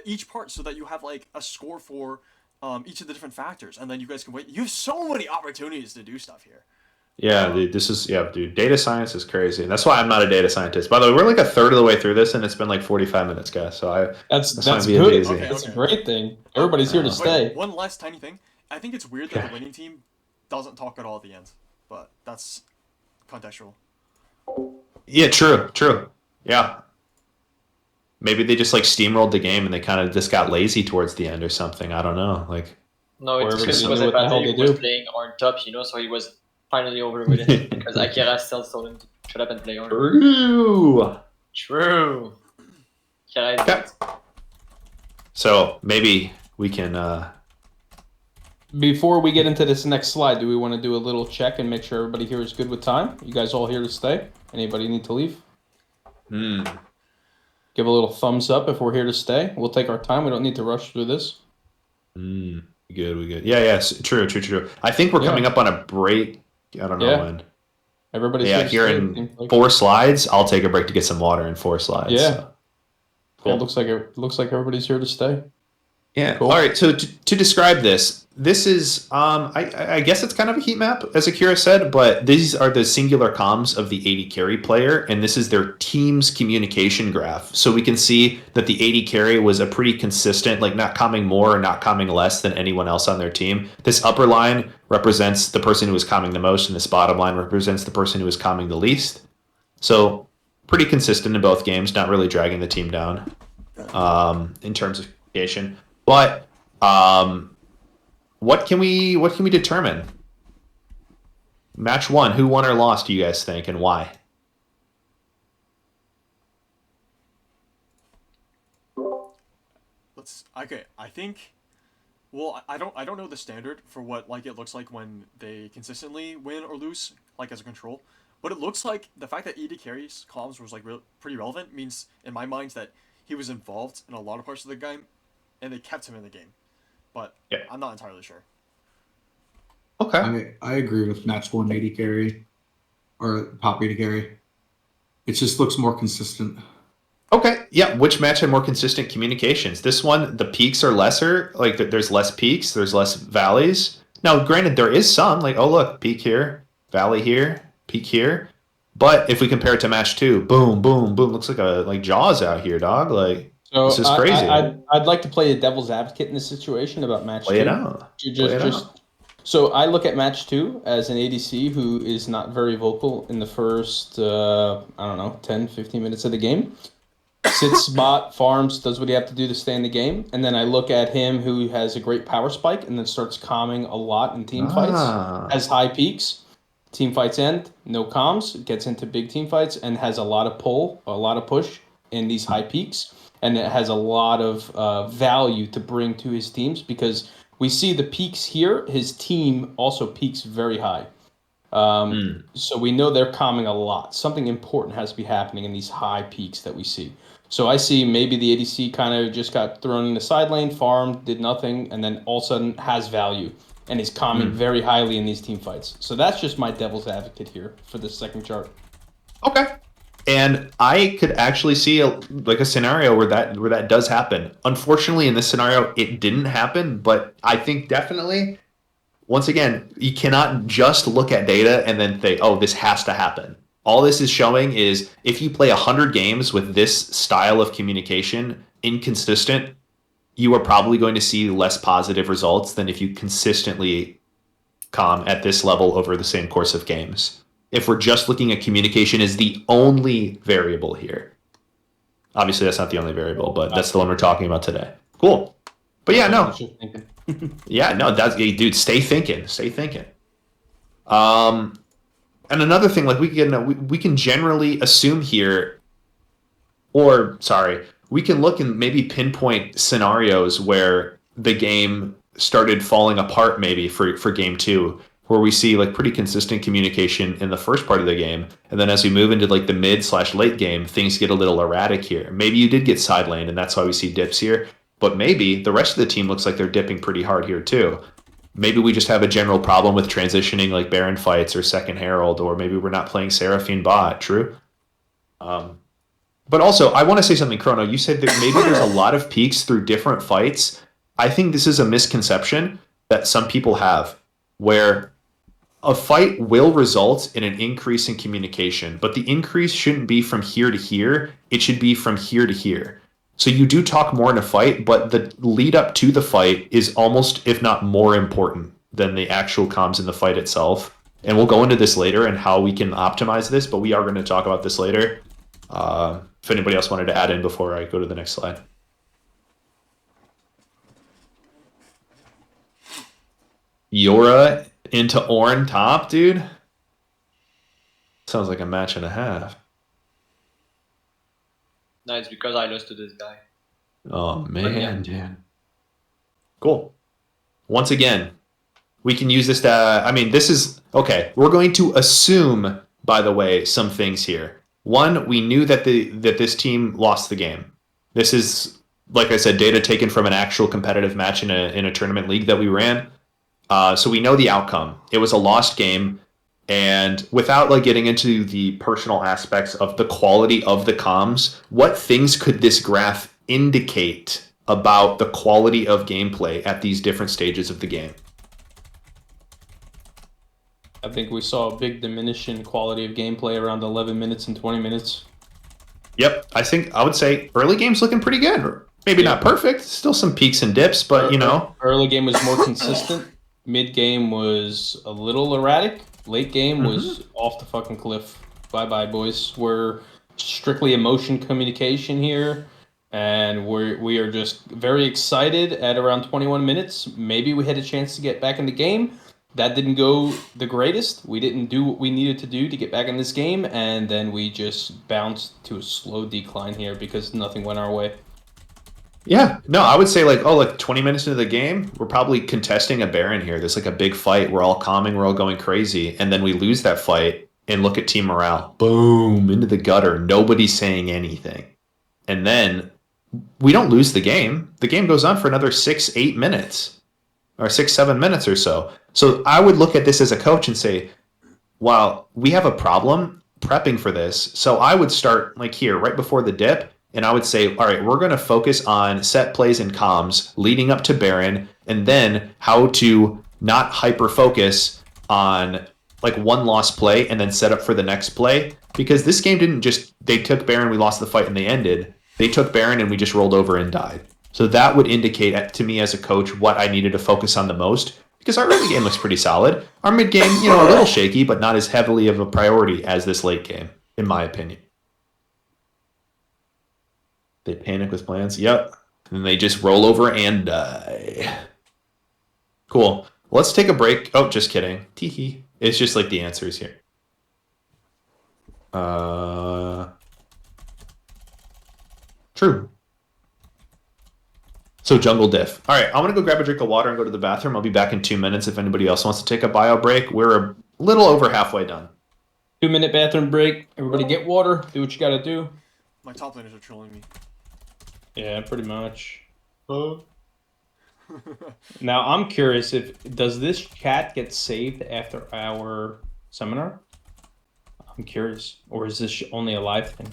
each part so that you have like a score for each of the different factors, and then you guys can wait. You have so many opportunities to do stuff here. Yeah, dude, data science is crazy. And that's why I'm not a data scientist. By the way, we're like a third of the way through this, and it's been like 45 minutes, guys. So that's might be good. amazing. That's a great thing. Everybody's here to stay. One last tiny thing. I think it's weird that the winning team doesn't talk at all at the end, but that's contextual. Yeah, true. Yeah. Maybe they just like steamrolled the game and they kind of just got lazy towards the end or something. I don't know. Like, No, it's everybody because knew was what the hell Epate they was do. playing Orn top, so he was finally over with it because Akira still told him to shut up and play Orn. True. Akira is Okay. So maybe we can. Before we get into this next slide, do we want to do a little check and make sure everybody here is good with time? You guys all here to stay? Anybody need to leave? Give a little thumbs up if we're here to stay. We'll take our time. We don't need to rush through this. We good. Yeah. True. I think we're coming up on a break. I don't know Yeah. when. Everybody's Yeah, here here to in stay. Like- 4 slides. I'll take a break to get some water in 4 slides. Yeah. So. Yeah, it looks like everybody's here to stay. Yeah. Cool. All right. So to describe this, this is I guess it's kind of a heat map, as Akira said, but these are the singular comms of the AD carry player, and this is their team's communication graph. So we can see that the AD carry was a pretty consistent, like not calming more or not calming less than anyone else on their team. This upper line represents the person who was calming the most, and this bottom line represents the person who was calming the least. So pretty consistent in both games, not really dragging the team down in terms of communication. But what can we determine? Match 1, who won or lost, do you guys think, and why? I think. Well, I don't know the standard for what like it looks like when they consistently win or lose, like as a control. But it looks like the fact that AD carry's comms was like pretty relevant means, in my mind, that he was involved in a lot of parts of the game, and they kept him in the game. But yeah. I'm not entirely sure. Okay. I agree with match 1 AD carry or top AD carry. It just looks more consistent. Okay. Yeah. Which match had more consistent communications? This one, the peaks are lesser. Like there's less peaks, there's less valleys. Now, granted, there is some. Like, oh look, peak here, valley here, peak here. But if we compare it to match 2, boom, boom, boom. Looks like Jaws out here, dog. Like. So this is crazy. I'd like to play a devil's advocate in this situation about match 2. Play it out. So I look at match 2 as an ADC who is not very vocal in the first, 10, 15 minutes of the game. Sits bot, farms, does what he have to do to stay in the game. And then I look at him who has a great power spike and then starts calming a lot in team fights, has high peaks. Team fights end, no comms, gets into big team fights and has a lot of pull, a lot of push in these high peaks. And it has a lot of value to bring to his teams because we see the peaks here. His team also peaks very high. So we know they're calming a lot. Something important has to be happening in these high peaks that we see. So I see maybe the ADC kind of just got thrown in the side lane, farmed, did nothing, and then all of a sudden has value and is calming very highly in these team fights. So that's just my devil's advocate here for this second chart. Okay. And I could actually see a scenario where that does happen. Unfortunately, in this scenario, it didn't happen. But I think definitely, once again, you cannot just look at data and then think, oh, this has to happen. All this is showing is if you play 100 games with this style of communication, inconsistent, you are probably going to see less positive results than if you consistently calm at this level over the same course of games. If we're just looking at communication as the only variable here. Obviously, that's not the only variable, but that's the one we're talking about today. Cool. But yeah, no. Yeah, no, dude, stay thinking. Stay thinking. And another thing, like we can generally assume here, we can look and maybe pinpoint scenarios where the game started falling apart maybe for game 2. Where we see like pretty consistent communication in the first part of the game. And then as we move into like the mid/late game, things get a little erratic here. Maybe you did get side laned and that's why we see dips here. But maybe the rest of the team looks like they're dipping pretty hard here too. Maybe we just have a general problem with transitioning like Baron fights or Second Herald, or maybe we're not playing Seraphine bot, true? But also, I want to say something, Chrono. You said that maybe there's a lot of peaks through different fights. I think this is a misconception that some people have, where a fight will result in an increase in communication, but the increase shouldn't be from here to here. It should be from here to here. So you do talk more in a fight, but the lead up to the fight is almost, if not more important than the actual comms in the fight itself. And we'll go into this later and how we can optimize this, but we are going to talk about this later. If anybody else wanted to add in before I go to the next slide. Yora into Ornn top, dude. Sounds like a match and a half. No, it's because I lost to this guy. Oh man, dude. Cool. Once again, we can use this to, this is, okay, we're going to assume, by the way, some things here. One, we knew that this team lost the game. This is, like I said, data taken from an actual competitive match in a tournament league that we ran. So we know the outcome. It was a lost game, and without getting into the personal aspects of the quality of the comms, what things could this graph indicate about the quality of gameplay at these different stages of the game? I think we saw a big diminishing quality of gameplay around 11 minutes and 20 minutes. Yep, I would say early game's looking pretty good. Maybe not perfect, still some peaks and dips, but you know. Early game was more consistent. Mid game was a little erratic. Late game was off the fucking cliff. Bye bye, boys. We're strictly emotion communication here, and we are just very excited at around 21 minutes. Maybe we had a chance to get back in the game. That didn't go the greatest. We didn't do what we needed to do to get back in this game, and then we just bounced to a slow decline here because nothing went our way. Yeah, no, I would say like 20 minutes into the game, we're probably contesting a Baron here. There's like a big fight. We're all calming. We're all going crazy. And then we lose that fight and look at team morale. Boom, into the gutter. Nobody's saying anything. And then we don't lose the game. The game goes on for another 6-8 minutes or 6-7 minutes or so. So I would look at this as a coach and say, wow, we have a problem prepping for this. So I would start like here, right before the dip. And I would say, all right, we're going to focus on set plays and comms leading up to Baron, and then how to not hyper focus on like one lost play and then set up for the next play. Because this game didn't just, they took Baron, we lost the fight, and they ended. They took Baron and we just rolled over and died. So that would indicate to me as a coach what I needed to focus on the most. Because our early game looks pretty solid. Our mid game, you know, a little shaky, but not as heavily of a priority as this late game, in my opinion. They panic with plans. Yep. And they just roll over and die. Cool. Let's take a break. Oh, just kidding. Teehee. It's just like the answers here. True. So jungle diff. All right, I'm going to go grab a drink of water and go to the bathroom. I'll be back in 2 minutes if anybody else wants to take a bio break. We're a little over halfway done. 2-minute bathroom break. Everybody get water. Do what you got to do. My top laners are trolling me. Yeah, pretty much. Now, I'm curious does this chat get saved after our seminar? I'm curious. Or is this only a live thing?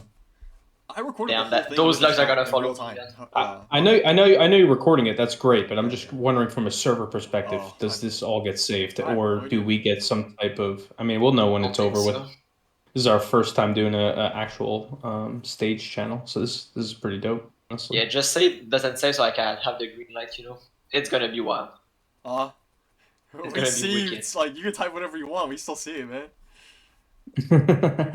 I recorded Damn, the whole thing those with logs the are gonna chat in follow real me, time. yeah. I know you're recording it. That's great, but I'm just wondering from a server perspective, Oh, does this all get saved, I have or no do idea. we get some type of? I mean, we'll know when it's over with. This is our first time doing a actual stage channel, so this is pretty dope. Honestly. Yeah, just say it doesn't say so I can have the green light, you know? It's gonna be wild. We gonna be see, wicked. it's like, you can type whatever you want, we still see it, man.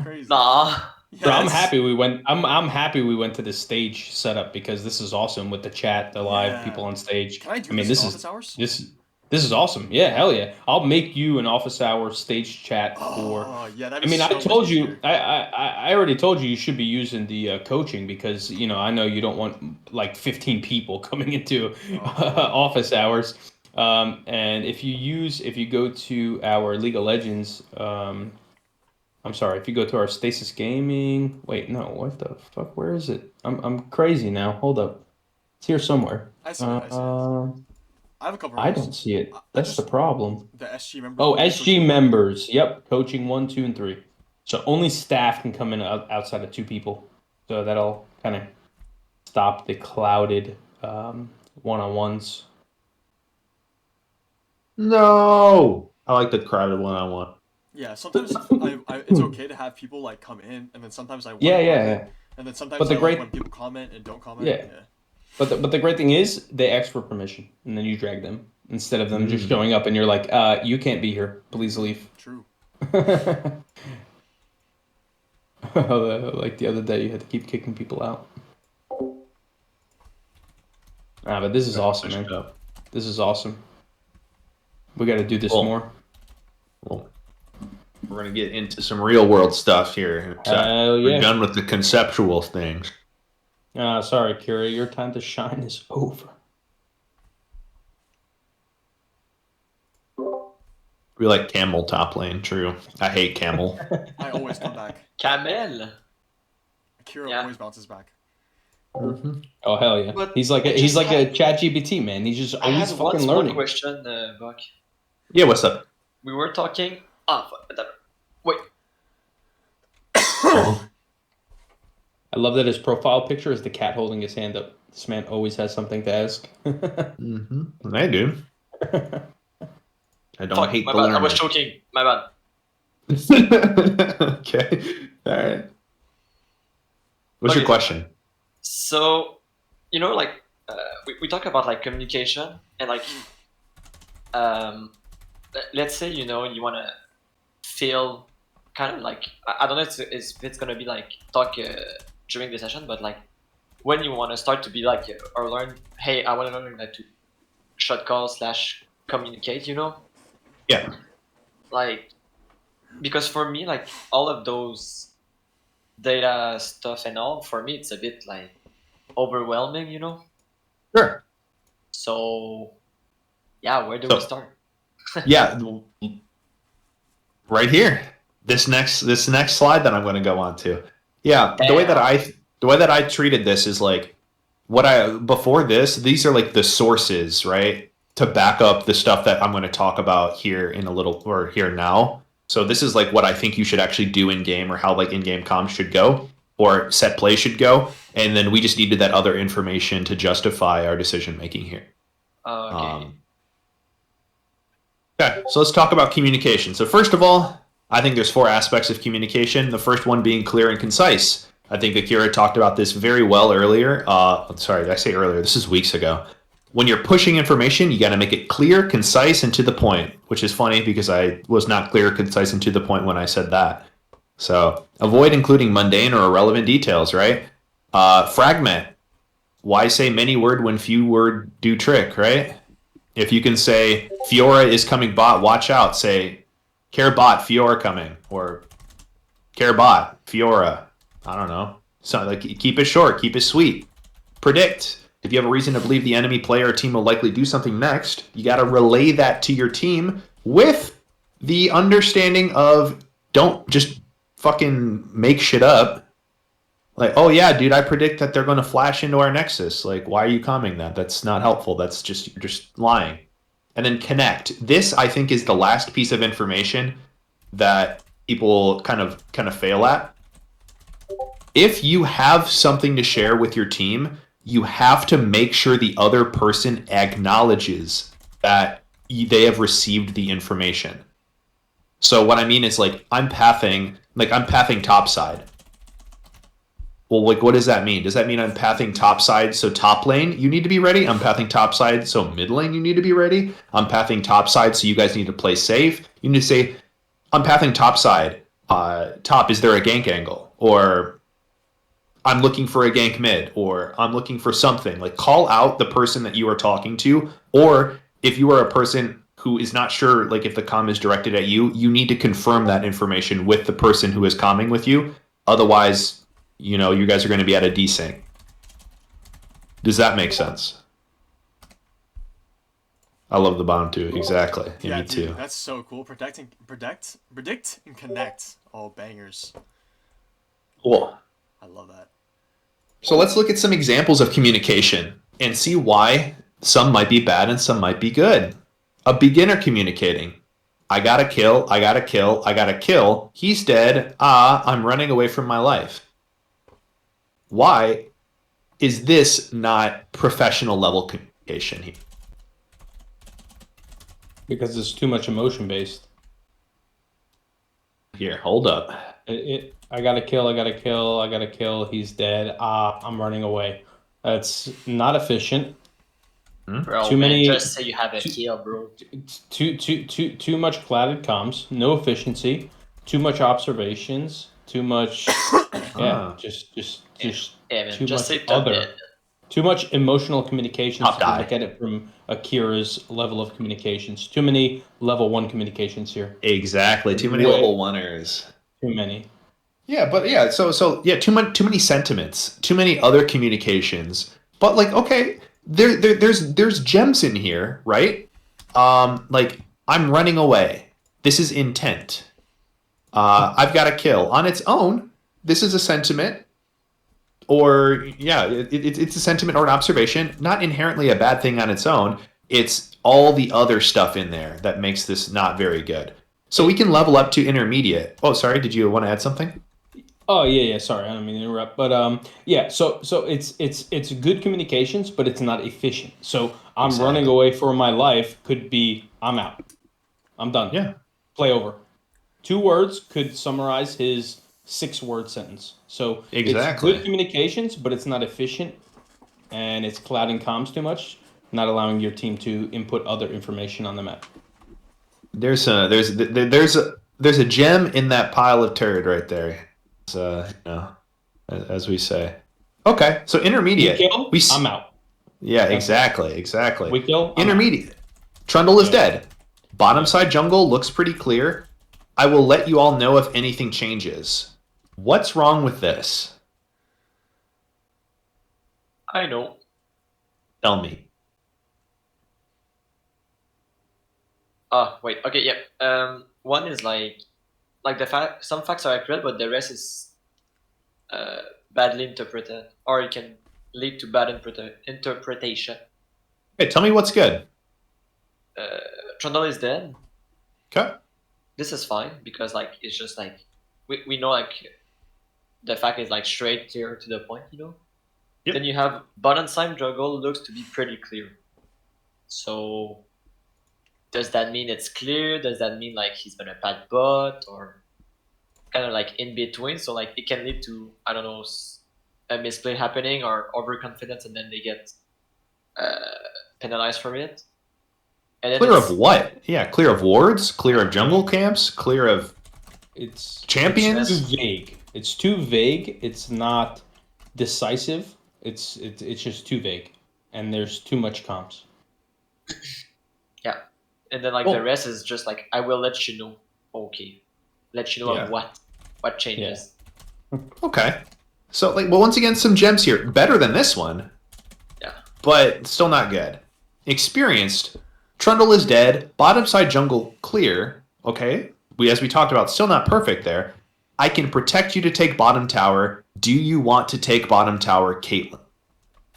Crazy. Nah. Yes. But I'm happy we went. I'm happy we went to the stage setup because this is awesome with the chat, the live Yeah. people on stage. Can I do mean, this this in is office hours? this is awesome. Yeah, hell yeah. I'll make you an office hour stage chat for. Oh, yeah, that'd I be mean, so I much told you, easier. I already told you should be using the coaching because you know I know you don't want like 15 people coming into office hours. And if you go to our League of Legends, I'm sorry, if you go to our Stasis Gaming, wait, no, what the fuck? Where is it? I'm crazy now. Hold up, it's here somewhere. I see it, I see it. I have a couple of I rules. don't see it. I That's just- the problem. The SG members. Oh, only SG coaching. members. Yep, coaching 1, 2, and 3. So only staff can come in outside of 2 people. So that'll kind of stop the clouded one-on-ones. No! I like the crowded one-on-one. Yeah, sometimes it's okay to have people like come in, and then sometimes I want Yeah, to yeah, come in, yeah. and then sometimes But the I like great- when people comment and don't comment. Yeah. But the great thing is they ask for permission, and then you drag them instead of them just showing up, and you're like, you can't be here. Please leave. True. Like the other day, you had to keep kicking people out. But this is awesome, man. This is awesome. We got to do this Cool. more. Well, we're going to get into some real-world stuff here. Hell We're yeah. done with the conceptual things. Sorry, Kira, your time to shine is over. We like Camel top lane, true. I hate Camel. I always come back. Camel. Kira Yeah. always bounces back. Oh hell yeah! But He's like I he's just like a had- chat GPT man. He's just I always had one fucking small learning. question, Buck. Yeah, what's up? We were talking. Whatever. Wait. I love that his profile picture is the cat holding his hand up. This man always has something to ask. I do. I don't Fuck, hate my the bad. I learning. was choking. My bad. Okay. All right. What's your Okay. question? So, like we talk about like communication and like let's say you want to feel kind of like I don't know if it's gonna be like talk during the session, but like when you want to start to be like or learn, hey, I want to learn like to shot call / communicate, Yeah. like because for me like all of those data stuff and all for me it's a bit like overwhelming, Sure. so yeah, where do we So- start? Yeah. Right here. This next slide that I'm going to go on to. Yeah, the way that I treated this is like before this, these are like the sources, right? To back up the stuff that I'm going to talk about here in a little or here now. So this is like what I think you should actually do in game or how like in-game comms should go or set play should go. And then we just needed that other information to justify our decision making here. Okay. Okay, so let's talk about communication. So first of all, I think there's 4 aspects of communication. The first one being clear and concise. I think Akira talked about this very well earlier. Sorry, did I say earlier? This is weeks ago. When you're pushing information, you got to make it clear, concise, and to the point, which is funny because I was not clear, concise, and to the point when I said that. So avoid including mundane or irrelevant details, right? Fragment. Why say many word when few word do trick, right? If you can say Fiora is coming bot, watch out. Say care bot, Fiora coming, or care bot, Fiora. I don't know. So like keep it short, keep it sweet. Predict. If you have a reason to believe the enemy player or team will likely do something next, you got to relay that to your team with the understanding of don't just fucking make shit up. Like, oh yeah, dude, I predict that they're going to flash into our Nexus. Like, why are you commenting that? That's not helpful. That's you're just lying. And then connect. This, I think, is the last piece of information that people kind of fail at. If you have something to share with your team, you have to make sure the other person acknowledges that they have received the information. So what I mean is like I'm pathing topside. Well, like, what does that mean? Does that mean I'm pathing topside, so top lane, you need to be ready? I'm pathing topside, so mid lane, you need to be ready? I'm pathing topside, so you guys need to play safe? You need to say, I'm pathing topside. Top, is there a gank angle? Or I'm looking for a gank mid, or I'm looking for something. Like, call out the person that you are talking to, or if you are a person who is not sure, like, if the comm is directed at you, you need to confirm that information with the person who is comming with you. Otherwise, you know, you guys are going to be at a desync. Does that make sense? I love the bottom two. Exactly. Yeah, me dude, too. That's so cool. Predict, and connect. All bangers. Cool. I love that. So let's look at some examples of communication and see why some might be bad and some might be good. A beginner communicating. I gotta kill, I gotta kill, I gotta kill. He's dead. I'm running away from my life. Why is this not professional level communication here? Because it's too much emotion based. Here, hold up. I gotta kill, I gotta kill, I gotta kill, he's dead. I'm running away. That's not efficient. Bro, Too many- just say you have a kill, bro. Too much clouded comms, no efficiency, too much observations, too much just Yeah, man, too just much say top other. mid. Too much emotional communications. Top To die. look at it from Akira's level of communications. Too many level 1 communications here. Exactly. Too many Wait. level oneers. Too many. Yeah, but yeah, so yeah, too many sentiments, too many other communications. But like, okay, there's gems in here, right? Like I'm running away. This is intent. I've got to kill on its own. This is a sentiment, or yeah, it's a sentiment or an observation. Not inherently a bad thing on its own. It's all the other stuff in there that makes this not very good. So we can level up to intermediate. Oh, sorry, did you want to add something? Oh yeah. Sorry, I don't mean to interrupt, but yeah. So it's good communications, but it's not efficient. So I'm Exactly. running away for my life. Could be I'm out. I'm done. Yeah. Play over. 2 words could summarize his 6-word sentence. So Exactly. it's good communications, but it's not efficient, and it's clouding comms too much, not allowing your team to input other information on the map. There's a gem in that pile of turd right there. As we say. Okay, so intermediate. We kill, We I'm out. Yeah, That's exactly. We kill, I'm Intermediate. Trundle is Yeah. dead. Bottom side jungle looks pretty clear. I will let you all know if anything changes. What's wrong with this? I know. Tell me. Wait. Okay. Yeah. One is like the fact some facts are accurate, but the rest is badly interpreted, or it can lead to bad interpretation. Okay, tell me what's good. Trundle is dead. Okay. This is fine because like it's just like we know like the fact is like straight, clear to the point, you know. Yep. Then you have bottom side jungle looks to be pretty clear. So does that mean it's clear? Does that mean like he's gonna pad bot or kind of like in between? So like it can lead to, I don't know, a misplay happening or overconfidence, and then they get penalized for it. And then Clear it's- of what? Yeah, clear of wards, clear of jungle camps, clear of It's champions. It's too vague. It's too vague. It's not decisive. It's just too vague, and there's too much comms. And then like Well- the rest is just like I will let you know. Okay, let you know Yeah. of what changes. Okay. So like well once again some gems here. Better than this one. Yeah. But still not good. Experienced. Trundle is dead. Bottom side jungle clear. Okay. As we talked about, still not perfect there. I can protect you to take bottom tower. Do you want to take bottom tower, Caitlyn?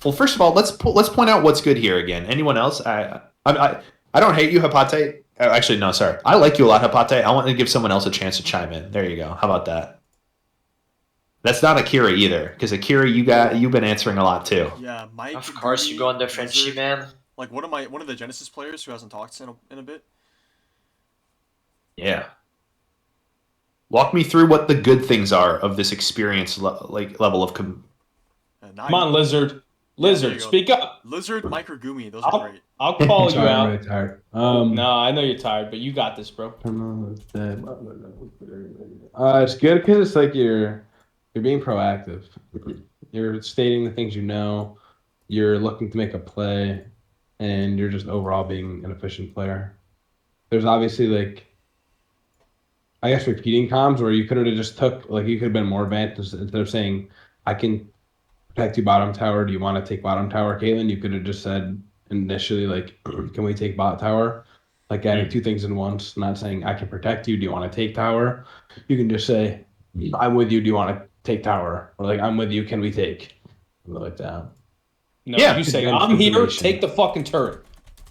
Well, first of all, let's point out what's good here again. Anyone else? I don't hate you, Hapate. Actually, no, sorry. I like you a lot, Hapate. I want to give someone else a chance to chime in. There you go. How about that? That's not Akira either, because Akira, you've been answering a lot too. Yeah, Mike. Of course, you go on the Frenchie, Lizard, man. Like one of the Genesis players who hasn't talked in a bit. Yeah. Walk me through what the good things are of this experience level of Now Come on, Lizard. there Lizard, you go. speak up. Lizard, Mike, or Gumi. Those I'll- are great. I'll call you Sorry, I'm out. really tired. No, I know you're tired, but you got this, bro. It's good because it's like you're being proactive. You're stating the things you know. You're looking to make a play, and you're just overall being an efficient player. There's obviously like, I guess repeating comms where you could have just took like you could have been more advanced instead of saying, "I can protect you bottom tower. Do you want to take bottom tower, Caitlyn?" You could have just said initially like, "Can we take bot tower?" Like adding two things in once, not saying I can protect you. Do you want to take tower? You can just say, "I'm with you. Do you want to take tower?" Or like, "I'm with you. Can we take?" Something like that. No, Yeah, you say, against I'm here, information. take the fucking turret.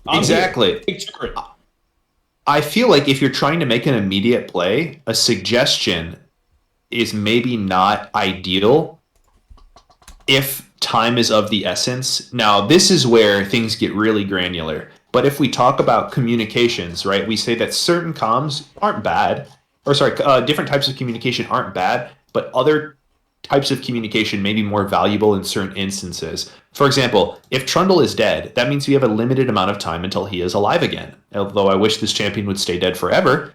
I'm Exactly. here, take turret. I feel like if you're trying to make an immediate play, a suggestion is maybe not ideal if time is of the essence. Now, this is where things get really granular. But if we talk about communications, right, we say that certain comms aren't bad, or sorry, different types of communication aren't bad, but other types of communication may be more valuable in certain instances. For example, if Trundle is dead, that means we have a limited amount of time until he is alive again. Although I wish this champion would stay dead forever.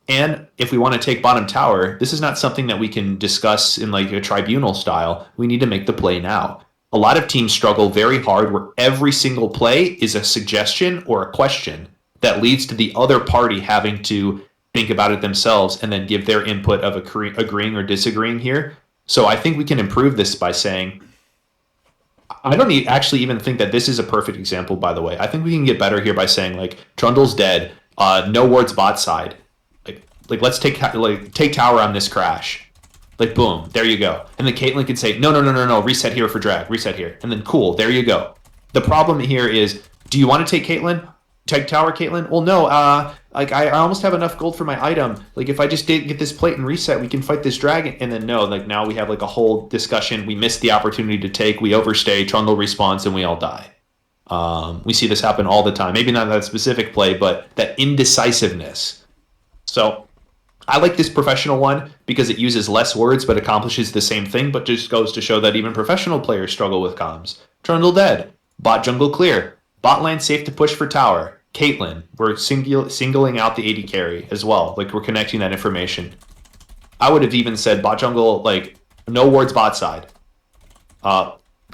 And if we want to take bottom tower, this is not something that we can discuss in like a tribunal style. We need to make the play now. A lot of teams struggle very hard where every single play is a suggestion or a question that leads to the other party having to think about it themselves and then give their input of agreeing or disagreeing here. So I think we can improve this by saying, I don't actually even think that this is a perfect example, by the way. I think we can get better here by saying like Trundle's dead, no wards bot side. Like let's take tower on this crash. Like boom, there you go. And then Caitlyn can say, no, reset here for drag, reset here. And then cool, there you go. The problem here is, do you want to take Caitlyn? Take tower, Caitlyn? Well, no. Like I almost have enough gold for my item. Like if I just did get this plate and reset, we can fight this dragon. And then no, like now we have like a whole discussion. We missed the opportunity to take. We overstay. Trundle responds, and we all die. We see this happen all the time. Maybe not that specific play, but that indecisiveness. So I like this professional one because it uses less words but accomplishes the same thing, but just goes to show that even professional players struggle with comms. Trundle dead. Bot jungle clear. Bot lane safe to push for tower. Caitlyn, we're singling out the AD carry as well. Like, we're connecting that information. I would have even said bot jungle, like, no wards bot side.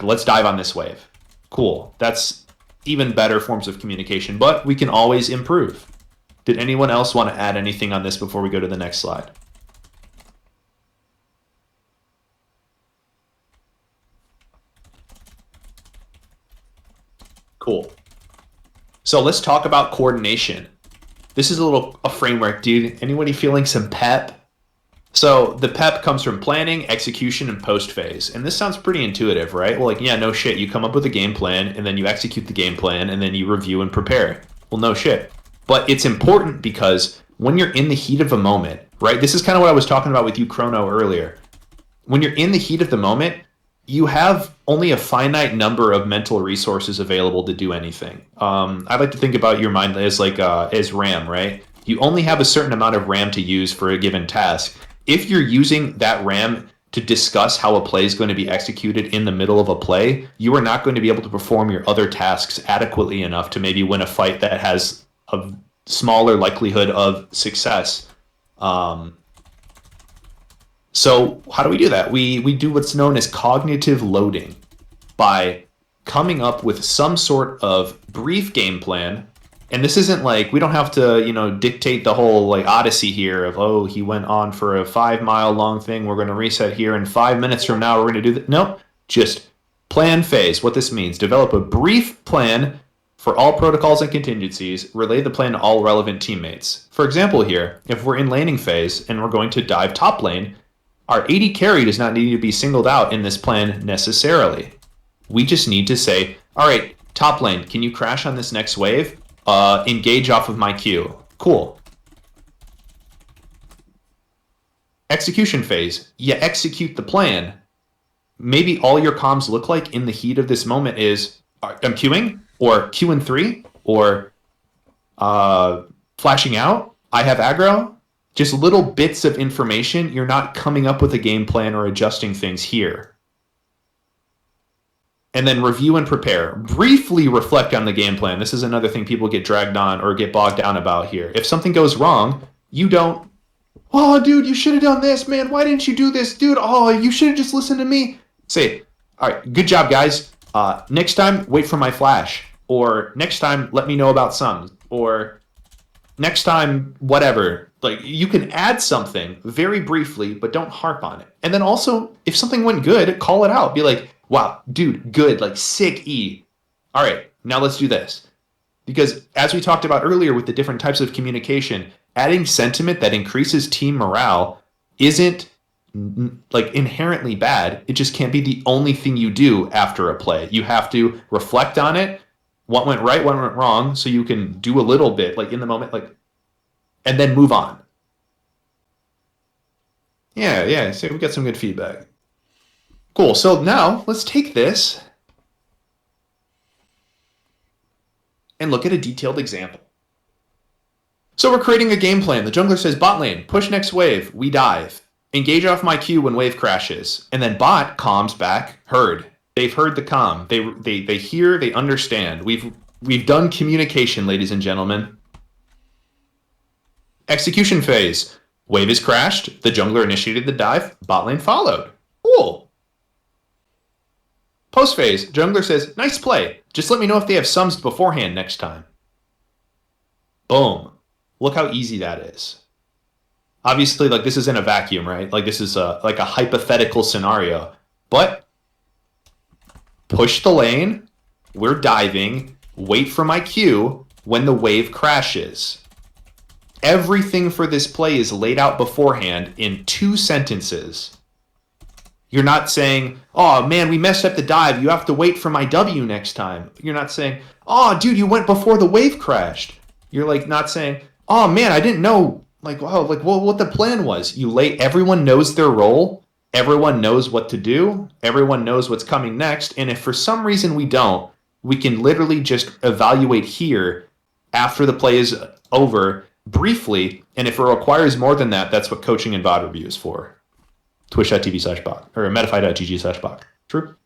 Let's dive on this wave. Cool. That's even better forms of communication, but we can always improve. Did anyone else want to add anything on this before we go to the next slide? Cool. So let's talk about coordination. This is a framework, dude. Anybody feeling some pep? So the PEP comes from planning, execution, and post phase. And this sounds pretty intuitive, right? Well, like, yeah, no shit. You come up with a game plan, and then you execute the game plan, and then you review and prepare. Well, no shit. But it's important because when you're in the heat of a moment, right? This is kind of what I was talking about with you, Chrono, earlier. When you're in the heat of the moment, you have only a finite number of mental resources available to do anything. I like to think about your mind as like as RAM, right? You only have a certain amount of RAM to use for a given task. If you're using that RAM to discuss how a play is going to be executed in the middle of a play, you are not going to be able to perform your other tasks adequately enough to maybe win a fight that has a smaller likelihood of success. So how do we do that? We do what's known as cognitive loading by coming up with some sort of brief game plan. And this isn't like, we don't have to, dictate the whole like Odyssey here of, oh, he went on for a 5-mile long thing. We're going to reset here in 5 minutes from now. We're going to do that. No, just plan phase. What this means, develop a brief plan for all protocols and contingencies, relay the plan to all relevant teammates. For example here, if we're in laning phase and we're going to dive top lane, our AD carry does not need to be singled out in this plan necessarily. We just need to say, all right, top lane, can you crash on this next wave? Engage off of my Q. Cool. Execution phase. You execute the plan. Maybe all your comms look like in the heat of this moment is, I'm queuing, or Q and 3, or flashing out. I have aggro. Just little bits of information. You're not coming up with a game plan or adjusting things here. And then review and prepare. Briefly reflect on the game plan. This is another thing people get dragged on or get bogged down about here. If something goes wrong, you don't, oh, dude, you should have done this, man. Why didn't you do this? Dude, oh, you should have just listened to me. Say, all right, good job, guys. Next time, wait for my flash. Or next time, let me know about some. Or next time, whatever. Like, you can add something very briefly, but don't harp on it. And then also, if something went good, call it out. Be like, wow, dude, good, like sick E. All right, now let's do this. Because as we talked about earlier with the different types of communication, adding sentiment that increases team morale isn't like inherently bad. It just can't be the only thing you do after a play. You have to reflect on it, what went right, what went wrong, so you can do a little bit like in the moment, like, and then move on. Yeah, so we got some good feedback. Cool, so now let's take this and look at a detailed example. So we're creating a game plan. The jungler says bot lane, push next wave, we dive. Engage off my Q when wave crashes. And then bot comms back, heard. They've heard the comm. They hear, they understand. We've done communication, ladies and gentlemen. Execution phase. Wave is crashed, the jungler initiated the dive, bot lane followed. Cool. Post phase, jungler says, nice play. Just let me know if they have sums beforehand next time. Boom. Look how easy that is. Obviously, like, this is in a vacuum, right? Like, this is like a hypothetical scenario. But push the lane, we're diving, wait for my Q when the wave crashes. Everything for this play is laid out beforehand in 2 sentences. You're not saying, oh man, we messed up the dive. You have to wait for my W next time. You're not saying, oh dude, you went before the wave crashed. You're like not saying, oh man, I didn't know like, wow, like what the plan was. Everyone knows their role. Everyone knows what to do. Everyone knows what's coming next. And if for some reason we don't, we can literally just evaluate here after the play is over briefly And if it requires more than that, that's what coaching and VOD review is for. Twitch.tv/bot or Metafy.gg/bot. True.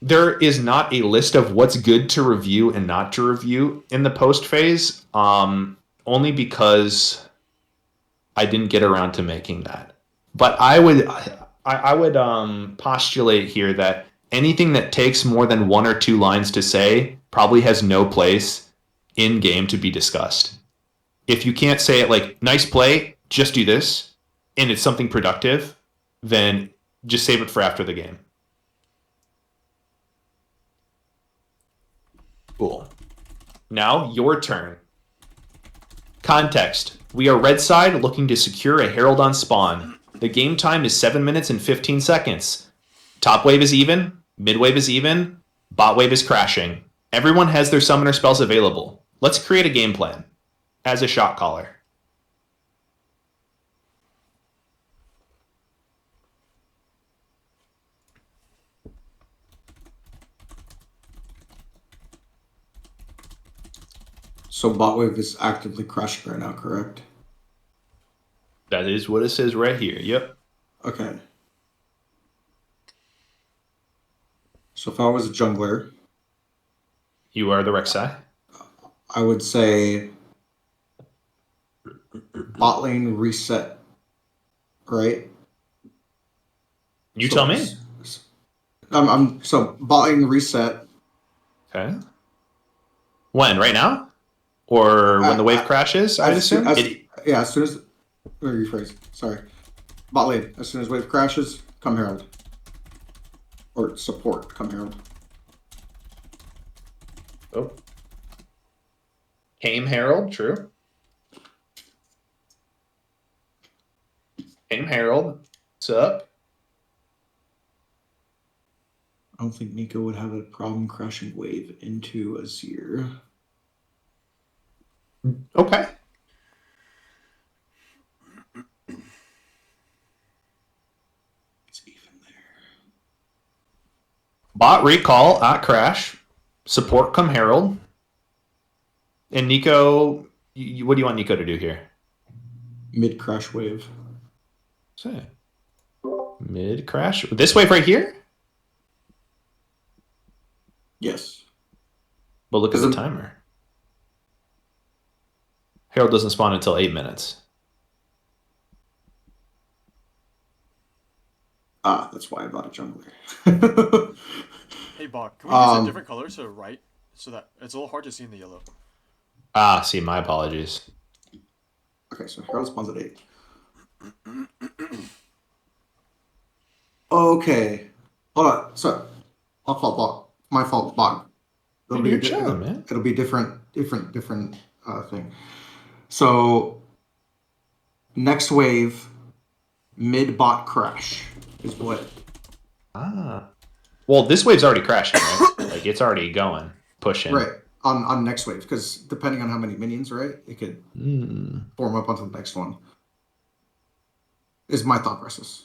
There is not a list of what's good to review and not to review in the post phase, only because I didn't get around to making that. But I would postulate here that anything that takes more than 1 or 2 lines to say probably has no place in game to be discussed. If you can't say it like, nice play, just do this, and it's something productive, then just save it for after the game. Cool. Now, your turn. Context. We are red side looking to secure a Herald on spawn. The game time is 7 minutes and 15 seconds. Top wave is even, mid wave is even, bot wave is crashing. Everyone has their summoner spells available. Let's create a game plan. As a shot caller. So bot wave is actively crashing right now, correct? That is what it says right here. Yep. Okay. So if I was a jungler, You are the Rek'Sai. I would say bot lane reset, right? You tell me. So bot lane reset. Okay. When? Right now? Or when the wave crashes, I would assume? As soon as let me rephrase. Sorry. Bot lane. As soon as wave crashes, come Herald. Or support, come Herald. Oh. Came Herald, true. Came Herald. What's up? I don't think Nico would have a problem crashing wave into Azir. Okay. It's even there. Bot recall at crash. Support come Herald. And Nico, what do you want Nico to do here? Mid crash wave. Say. Mid crash. This wave right here? Yes. But look at the Isn't- timer. Herald doesn't spawn until 8 minutes. Ah, that's why I bought a jungler. Hey, Bach, can we use a different color to the right so that it's a little hard to see in the yellow? Ah, see, my apologies. Okay, so Herald spawns at 8. Okay. Hold on. So, my fault, Bog. You're chilling, man. It'll be different thing. So, next wave, mid bot crash is what. Ah. Well, this wave's already crashing, right? Like, it's already going, pushing. Right. On next wave, because depending on how many minions, right, it could form up onto the next one. Is my thought process.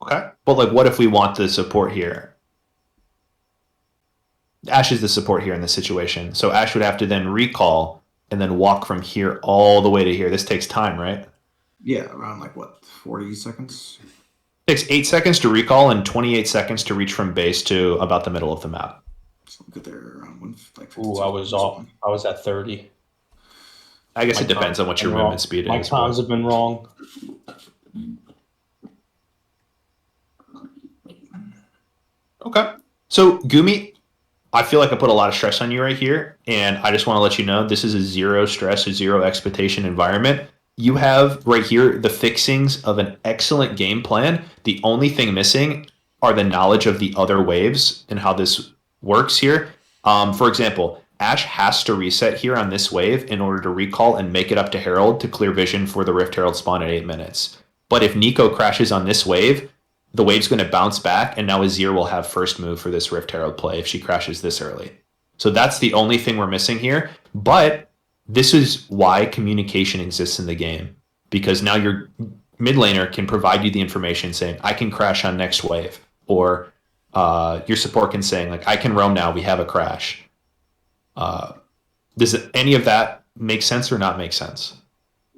Okay. But, like, what if we want the support here? Ash is the support here in this situation. So Ash would have to then recall and then walk from here all the way to here. This takes time, right? Yeah, around like what, 40 seconds? Takes 8 seconds to recall and 28 seconds to reach from base to about the middle of the map. So get there around like. Ooh, I was off. I was at 30. I guess My it depends on what your wrong. movement speed My is. times have been wrong. Okay. So, Gumi, I feel like I put a lot of stress on you right here, and I just want to let you know this is a zero stress, a zero expectation environment. You have right here the fixings of an excellent game plan. The only thing missing are the knowledge of the other waves and how this works here. For example, Ash has to reset here on this wave in order to recall and make it up to Herald to clear vision for the Rift Herald spawn at 8 minutes. But if Nico crashes on this wave, the wave's going to bounce back, and now Azir will have first move for this Rift Herald play if she crashes this early. So that's the only thing we're missing here. But this is why communication exists in the game, because now your mid laner can provide you the information saying, I can crash on next wave, or your support can saying, like, I can roam now, we have a crash. Does any of that make sense or not make sense?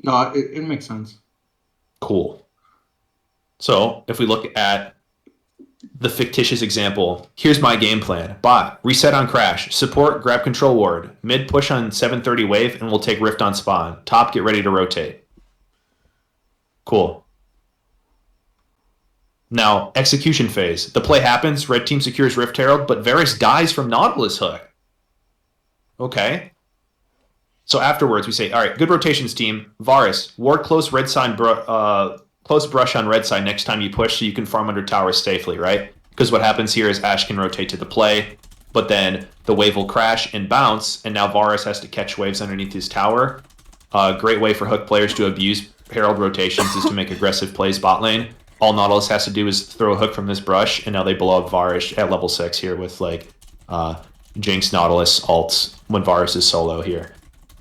No, it makes sense. Cool. So if we look at the fictitious example, here's my game plan. Bot, reset on crash. Support, grab control ward. Mid, push on 730 wave, and we'll take rift on spawn. Top, get ready to rotate. Cool. Now, execution phase. The play happens, red team secures Rift Herald, but Varus dies from Nautilus Hook. Okay. So afterwards, we say, all right, good rotations, team. Varus, ward close red sign, close brush on red side next time you push so you can farm under towers safely, right? Because what happens here is Ashe can rotate to the play, but then the wave will crash and bounce, and now Varus has to catch waves underneath his tower. Great way for Hook players to abuse Herald rotations is to make aggressive plays bot lane. All Nautilus has to do is throw a hook from this brush, and now they blow up Varus at level 6 here with like Jinx Nautilus ults when Varus is solo here.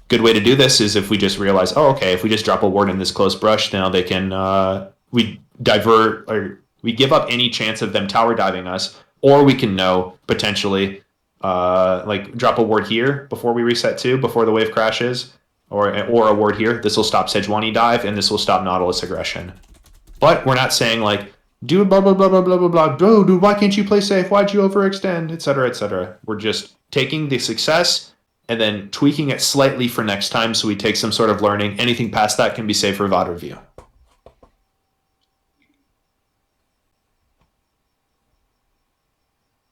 Good way to do this is if we just realize, oh, okay, if we just drop a ward in this close brush, now they can, we divert, or we give up any chance of them tower diving us, or we can know, potentially, like drop a ward here before we reset too, before the wave crashes, or a ward here. This will stop Sejuani dive, and this will stop Nautilus aggression. But we're not saying like, do blah, blah, blah, blah, blah, blah, blah, dude, why can't you play safe? Why'd you overextend, etc., etc. We're just taking the success and then tweaking it slightly for next time so we take some sort of learning. Anything past that can be saved for VOD review.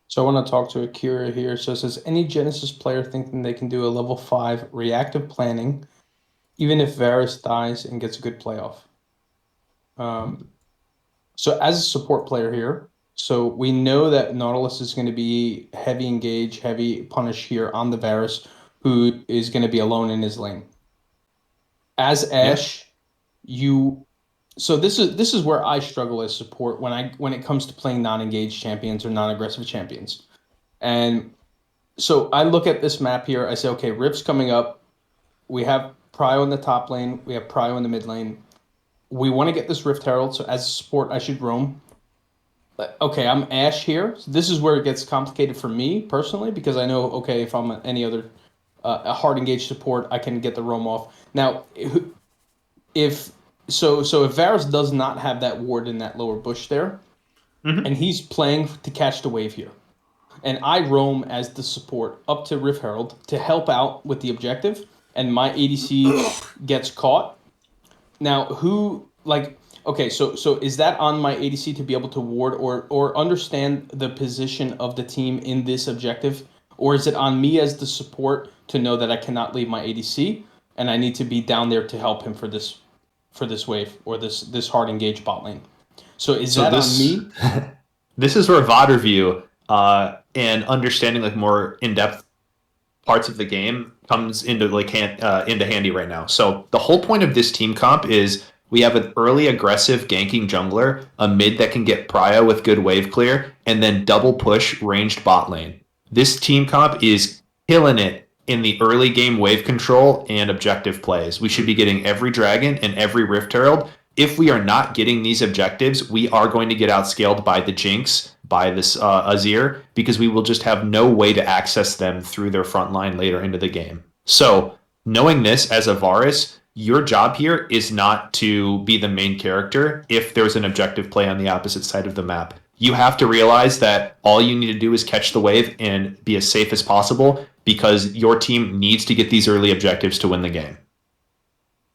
So I want to talk to Akira here. So it says, any Genesis player thinking they can do a level 5 reactive planning, even if Varus dies and gets a good playoff? So as a support player here, so we know that Nautilus is going to be heavy engage, heavy punish here on the Varus, who is going to be alone in his lane. As Ashe, so this is where I struggle as support when it comes to playing non-engaged champions or non-aggressive champions. And so I look at this map here, I say, okay, Rift's coming up. We have Prio in the top lane, we have Prio in the mid lane. We want to get this Rift Herald, so as a support, I should roam. But, okay, I'm Ashe here. So this is where it gets complicated for me, personally, because I know, okay, if I'm any other a hard engaged support, I can get the roam off. Now, if Varus does not have that ward in that lower bush there, and he's playing to catch the wave here, and I roam as the support up to Rift Herald to help out with the objective, and my ADC gets caught. Now, okay, so is that on my ADC to be able to ward or understand the position of the team in this objective? Or is it on me as the support to know that I cannot leave my ADC and I need to be down there to help him for this wave or this hard engaged bot lane? So that on me? This is where VOD review and understanding like more in-depth parts of the game comes into handy right now. So the whole point of this team comp is we have an early aggressive ganking jungler, a mid that can get prio with good wave clear, and then double push ranged bot lane. This team comp is killing it in the early game wave control and objective plays. We should be getting every dragon and every Rift Herald. If we are not getting these objectives, we are going to get outscaled by the Jinx, by this Azir, because we will just have no way to access them through their front line later into the game. So knowing this as a Varus, your job here is not to be the main character if there's an objective play on the opposite side of the map. You have to realize that all you need to do is catch the wave and be as safe as possible because your team needs to get these early objectives to win the game.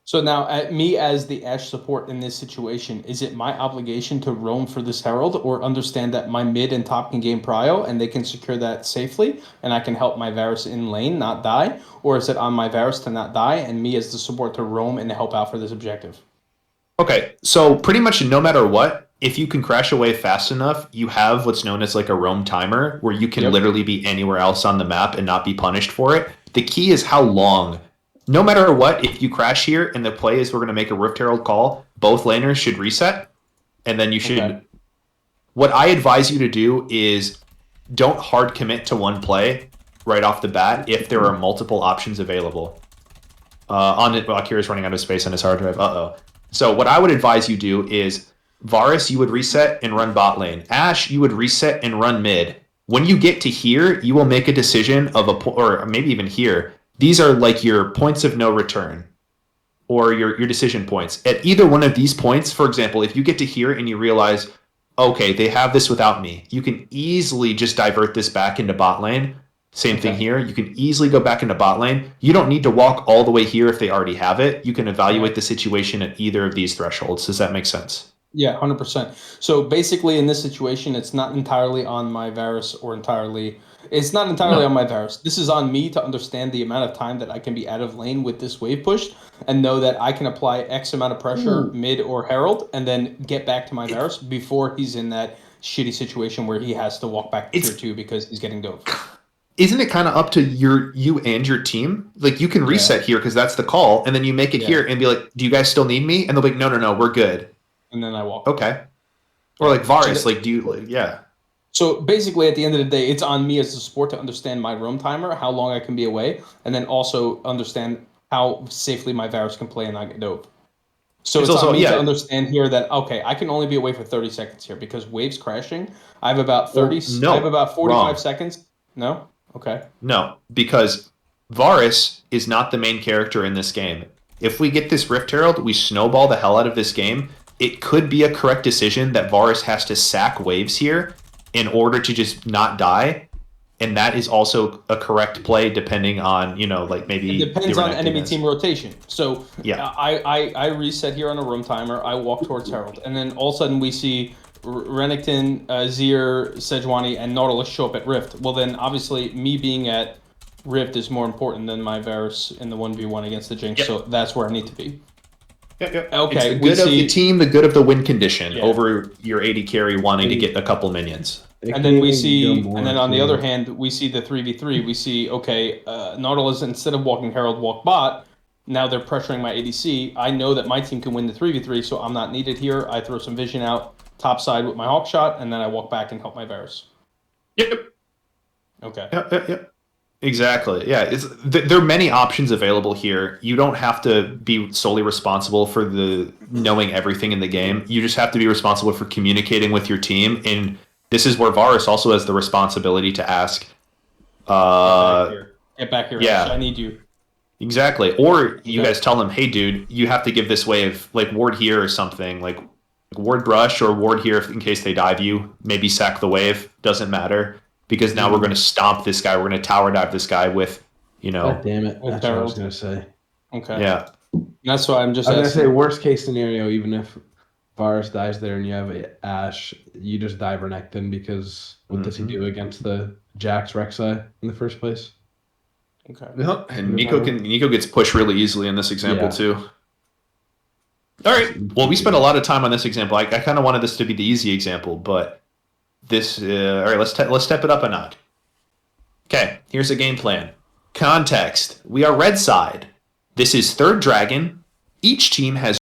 So now, me as the Ashe support in this situation, is it my obligation to roam for this Herald or understand that my mid and top can game prio and they can secure that safely and I can help my Varus in lane not die? Or is it on my Varus to not die and me as the support to roam and help out for this objective? Okay, so pretty much no matter what, if you can crash away fast enough, you have what's known as like a roam timer where you can literally be anywhere else on the map and not be punished for it. The key is how long. No matter what, if you crash here and the play is we're going to make a Rift Herald call, both laners should reset. And then you should... Okay. What I advise you to do is don't hard commit to one play right off the bat if there are multiple options available. Akira's running out of space on his hard drive. Uh-oh. So what I would advise you do is Varus, you would reset and run bot lane. Ashe, you would reset and run mid. When you get to here, you will make a decision of or maybe even here, These are like your points of no return or your decision points. At either one of these points, for example, if you get to here and you realize, okay, they have this without me, you can easily just divert this back into bot lane. Same thing here. You can easily go back into bot lane. You don't need to walk all the way here if they already have it. You can evaluate the situation at either of these thresholds. Does that make sense? Yeah, 100%. So basically, in this situation, it's not entirely on my Varus it's not entirely on my Varus. This is on me to understand the amount of time that I can be out of lane with this wave push and know that I can apply X amount of pressure mid or herald and then get back to my Varus before he's in that shitty situation where he has to walk back to tier 2 because he's getting dove. Isn't it kind of up to you and your team? Like, you can reset here because that's the call, and then you make it here and be like, do you guys still need me? And they'll be like, no, we're good. And then I walk. Okay. Or like Varus, like, do you, like, yeah. So basically, at the end of the day, it's on me as a support to understand my roam timer, how long I can be away, and then also understand how safely my Varus can play and not get dove. So it's also on me to understand here that, okay, I can only be away for 30 seconds here because wave's crashing. I have about 45 seconds. No? Okay. No, because Varus is not the main character in this game. If we get this Rift Herald, we snowball the hell out of this game. It could be a correct decision that Varus has to sack waves here in order to just not die. And that is also a correct play depending on, like maybe... It depends on enemy team rotation. So yeah, I reset here on a roam timer. I walk towards Herald. And then all of a sudden we see Renekton, Zir, Sejuani, and Nautilus show up at Rift. Well, then obviously me being at Rift is more important than my Varus in the 1v1 against the Jinx. Yep. So that's where I need to be. Yep. Okay. It's the good of the team, the good of the win condition over your AD carry wanting to get a couple minions. And then we see, and then on the other hand, we see the 3v3. We see, okay, Nautilus, instead of walking Herald, walk bot. Now they're pressuring my ADC. I know that my team can win the 3v3, so I'm not needed here. I throw some vision out top side with my Hawk shot, and then I walk back and help my Varus. Yep. Okay. Yep. Exactly. Yeah. There are many options available here. You don't have to be solely responsible for the knowing everything in the game. You just have to be responsible for communicating with your team. And this is where Varus also has the responsibility to ask. Get back here. Yeah. I need you. Exactly. Or you guys tell him, hey, dude, you have to give this wave, like, ward here or something, like ward brush or ward here in case they dive you. Maybe sack the wave. Doesn't matter. Because now we're going to stomp this guy. We're going to tower dive this guy with, God damn it. That's what I was going to say. Okay. Yeah. That's why I'm just I was going to say, worst case scenario, even if Varus dies there and you have Ashe, you just dive Renekton because what does he do against the Jax Rek'Sai in the first place? Okay. Yep. And Nico gets pushed really easily in this example too. All right. Well, we spent a lot of time on this example. I kind of wanted this to be the easy example, but this. All right. Let's step it up a notch. Okay. Here's a game plan. Context. We are red side. This is third dragon. Each team has